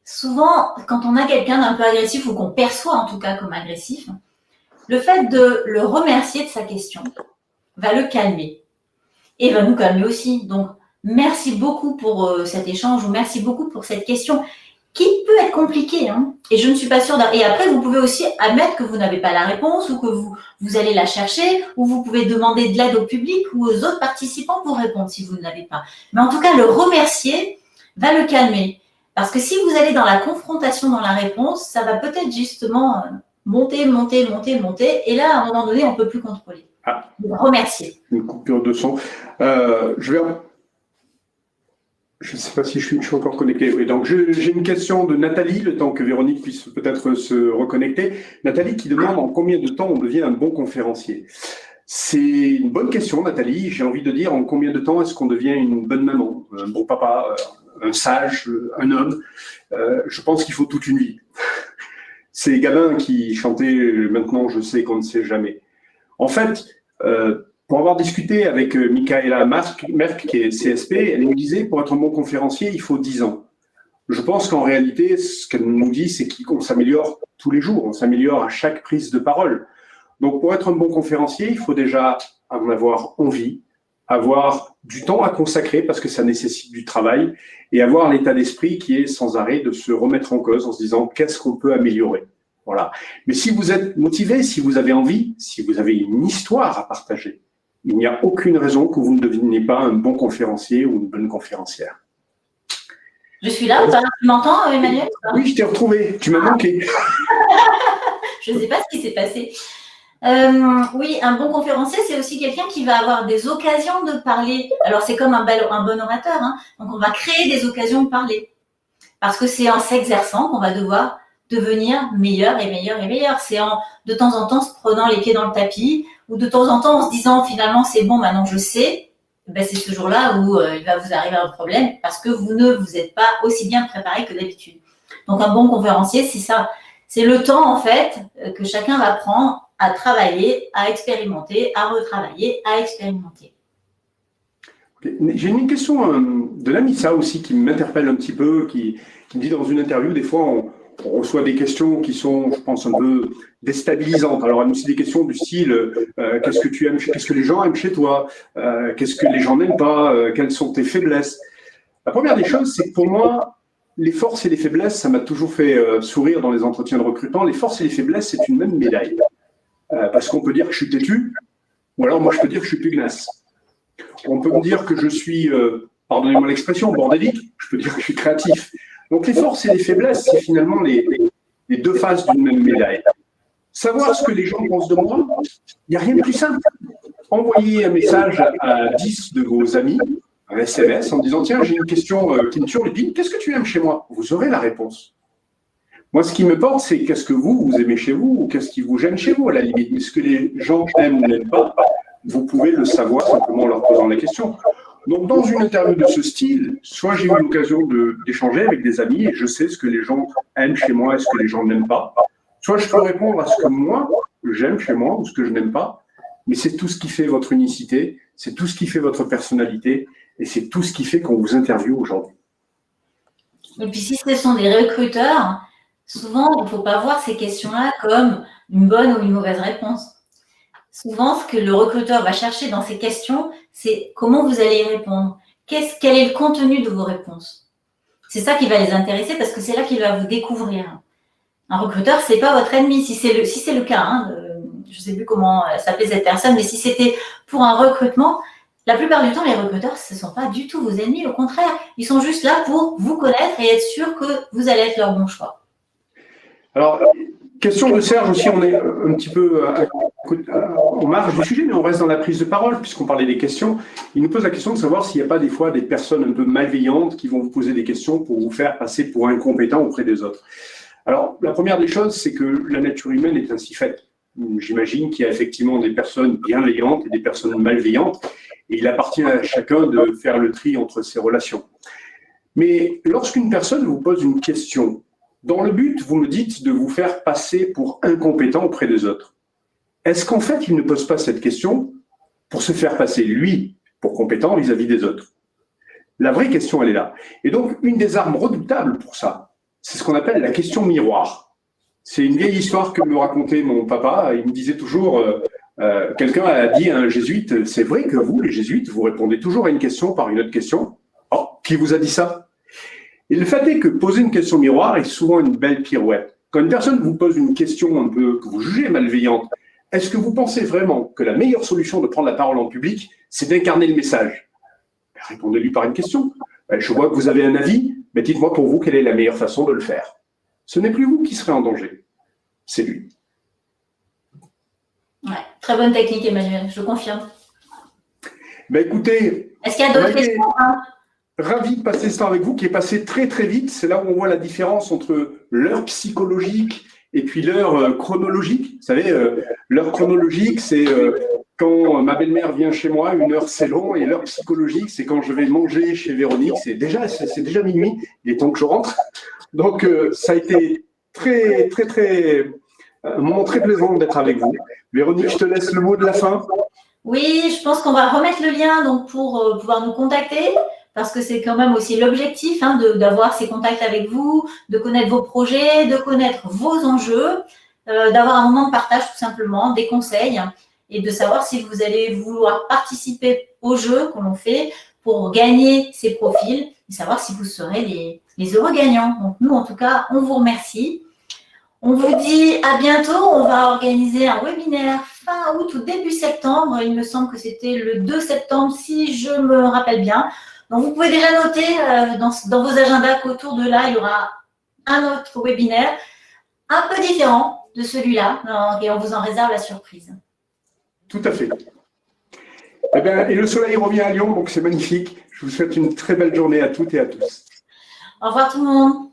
souvent, quand on a quelqu'un d'un peu agressif ou qu'on perçoit en tout cas comme agressif, le fait de le remercier de sa question va le calmer et va nous calmer aussi. Donc, merci beaucoup pour cet échange ou merci beaucoup pour cette question qui peut être compliquée. Hein, et je ne suis pas sûre. Et après, vous pouvez aussi admettre que vous n'avez pas la réponse ou que vous allez la chercher ou vous pouvez demander de l'aide au public ou aux autres participants pour répondre si vous ne l'avez pas. Mais en tout cas, le remercier va le calmer. Parce que si vous allez dans la confrontation, dans la réponse, ça va peut-être justement monter. Et là, à un moment donné, on ne peut plus contrôler. Remercier. Une coupure de son. Je ne sais pas si je suis encore connecté. Oui, donc j'ai une question de Nathalie, le temps que Véronique puisse peut-être se reconnecter. Nathalie qui demande en combien de temps on devient un bon conférencier. C'est une bonne question, Nathalie. J'ai envie de dire en combien de temps est-ce qu'on devient une bonne maman, un bon papa, un sage, un homme. Je pense qu'il faut toute une vie. C'est Gabin qui chantait « Maintenant je sais qu'on ne sait jamais ». En fait, pour avoir discuté avec Michaela Merck, qui est CSP, elle nous disait, pour être un bon conférencier, il faut 10 ans. Je pense qu'en réalité, ce qu'elle nous dit, c'est qu'on s'améliore tous les jours, on s'améliore à chaque prise de parole. Donc, pour être un bon conférencier, il faut déjà en avoir envie, avoir du temps à consacrer, parce que ça nécessite du travail, et avoir l'état d'esprit qui est sans arrêt de se remettre en cause en se disant, qu'est-ce qu'on peut améliorer? Voilà. Mais si vous êtes motivé, si vous avez envie, si vous avez une histoire à partager, il n'y a aucune raison que vous ne deveniez pas un bon conférencier ou une bonne conférencière. Je suis là ou pas? Tu m'entends, Emmanuel? Oui, je t'ai retrouvé. Tu m'as manqué. Je ne sais pas ce qui s'est passé. Oui, un bon conférencier, c'est aussi quelqu'un qui va avoir des occasions de parler. Alors, c'est comme un bon orateur. Hein. Donc, on va créer des occasions de parler. Parce que c'est en s'exerçant qu'on va devoir devenir meilleur et meilleur et meilleur. C'est en, de temps en temps, se prenant les pieds dans le tapis ou de temps en temps en se disant finalement c'est bon, maintenant je sais, ben c'est ce jour-là où il va vous arriver un problème parce que vous ne vous êtes pas aussi bien préparé que d'habitude. Donc un bon conférencier, c'est ça. C'est le temps en fait que chacun va prendre à travailler, à expérimenter, à retravailler, à expérimenter. Okay. J'ai une question de l'Amissa aussi qui m'interpelle un petit peu, qui me dit dans une interview, des fois on reçoit des questions qui sont, je pense, un peu déstabilisantes. Alors, elle nous dit des questions du style qu'est-ce que tu aimes, qu'est-ce que les gens aiment chez toi, qu'est-ce que les gens n'aiment pas, quelles sont tes faiblesses. La première des choses, c'est que pour moi, les forces et les faiblesses, ça m'a toujours fait sourire dans les entretiens de recrutement. Les forces et les faiblesses, c'est une même médaille. Parce qu'on peut dire que je suis têtu, ou alors moi, je peux dire que je suis pugnace. On peut me dire que je suis, pardonnez-moi l'expression, bordélique, je peux dire que je suis créatif. Donc les forces et les faiblesses, c'est finalement les deux faces d'une même médaille. Savoir ce que les gens pensent de moi, il n'y a rien de plus simple. Envoyez un message à 10 de vos amis, un SMS, en disant « Tiens, j'ai une question qui me turlupine, qu'est-ce que tu aimes chez moi ?» Vous aurez la réponse. Moi, ce qui me porte, c'est qu'est-ce que vous aimez chez vous ou qu'est-ce qui vous gêne chez vous, à la limite. Mais ce que les gens aiment ou n'aiment pas, vous pouvez le savoir simplement en leur posant la question. Donc, dans une interview de ce style, soit j'ai eu l'occasion d'échanger avec des amis et je sais ce que les gens aiment chez moi et ce que les gens n'aiment pas, soit je peux répondre à ce que moi, j'aime chez moi ou ce que je n'aime pas, mais c'est tout ce qui fait votre unicité, c'est tout ce qui fait votre personnalité et c'est tout ce qui fait qu'on vous interviewe aujourd'hui. Et puis si ce sont des recruteurs, souvent il ne faut pas voir ces questions-là comme une bonne ou une mauvaise réponse. Souvent, ce que le recruteur va chercher dans ces questions, c'est comment vous allez y répondre. Quel est le contenu de vos réponses? C'est ça qui va les intéresser parce que c'est là qu'il va vous découvrir. Un recruteur, c'est pas votre ennemi, si c'est le cas. Hein, je ne sais plus comment s'appelait cette personne, mais si c'était pour un recrutement, la plupart du temps, les recruteurs, ce ne sont pas du tout vos ennemis. Au contraire, ils sont juste là pour vous connaître et être sûr que vous allez être leur bon choix. Alors, question de Serge aussi, on est un petit peu en marge du sujet, mais on reste dans la prise de parole, puisqu'on parlait des questions. Il nous pose la question de savoir s'il n'y a pas des fois des personnes un peu malveillantes qui vont vous poser des questions pour vous faire passer pour incompétent auprès des autres. Alors, la première des choses, c'est que la nature humaine est ainsi faite. J'imagine qu'il y a effectivement des personnes bienveillantes et des personnes malveillantes, et il appartient à chacun de faire le tri entre ces relations. Mais lorsqu'une personne vous pose une question, dans le but, vous me dites, de vous faire passer pour incompétent auprès des autres, est-ce qu'en fait, il ne pose pas cette question pour se faire passer, lui, pour compétent vis-à-vis des autres? La vraie question, elle est là. Et donc, une des armes redoutables pour ça, c'est ce qu'on appelle la question miroir. C'est une vieille histoire que me racontait mon papa. Il me disait toujours, quelqu'un a dit à un jésuite, c'est vrai que vous, les jésuites, vous répondez toujours à une question par une autre question. Oh, qui vous a dit ça? Et le fait est que poser une question miroir est souvent une belle pirouette. Quand une personne vous pose une question un peu que vous jugez malveillante, est-ce que vous pensez vraiment que la meilleure solution de prendre la parole en public, c'est d'incarner le message? Répondez-lui par une question. Je vois que vous avez un avis, mais dites-moi pour vous quelle est la meilleure façon de le faire. Ce n'est plus vous qui serez en danger, c'est lui. Ouais, très bonne technique, Emmanuel, je confirme. Ben écoutez, est-ce qu'il y a d'autres questions? Ravi de passer ce temps avec vous, qui est passé très très vite. C'est là où on voit la différence entre l'heure psychologique et puis l'heure chronologique. Vous savez, l'heure chronologique, c'est quand ma belle-mère vient chez moi, une heure c'est long, et l'heure psychologique, c'est quand je vais manger chez Véronique, c'est déjà minuit, il est temps que je rentre. Donc ça a été un moment très plaisant d'être avec vous. Véronique, je te laisse le mot de la fin. Oui, je pense qu'on va remettre le lien donc, pour pouvoir nous contacter, parce que c'est quand même aussi l'objectif hein, d'avoir ces contacts avec vous, de connaître vos projets, de connaître vos enjeux, d'avoir un moment de partage tout simplement, des conseils, et de savoir si vous allez vouloir participer au jeu que l'on fait pour gagner ces profils, et savoir si vous serez les heureux gagnants. Donc nous, en tout cas, on vous remercie. On vous dit à bientôt. On va organiser un webinaire fin août ou début septembre. Il me semble que c'était le 2 septembre, si je me rappelle bien. Donc, vous pouvez déjà noter dans vos agendas qu'autour de là, il y aura un autre webinaire un peu différent de celui-là. Et on vous en réserve la surprise. Tout à fait. Eh bien, et le soleil revient à Lyon, donc c'est magnifique. Je vous souhaite une très belle journée à toutes et à tous. Au revoir tout le monde.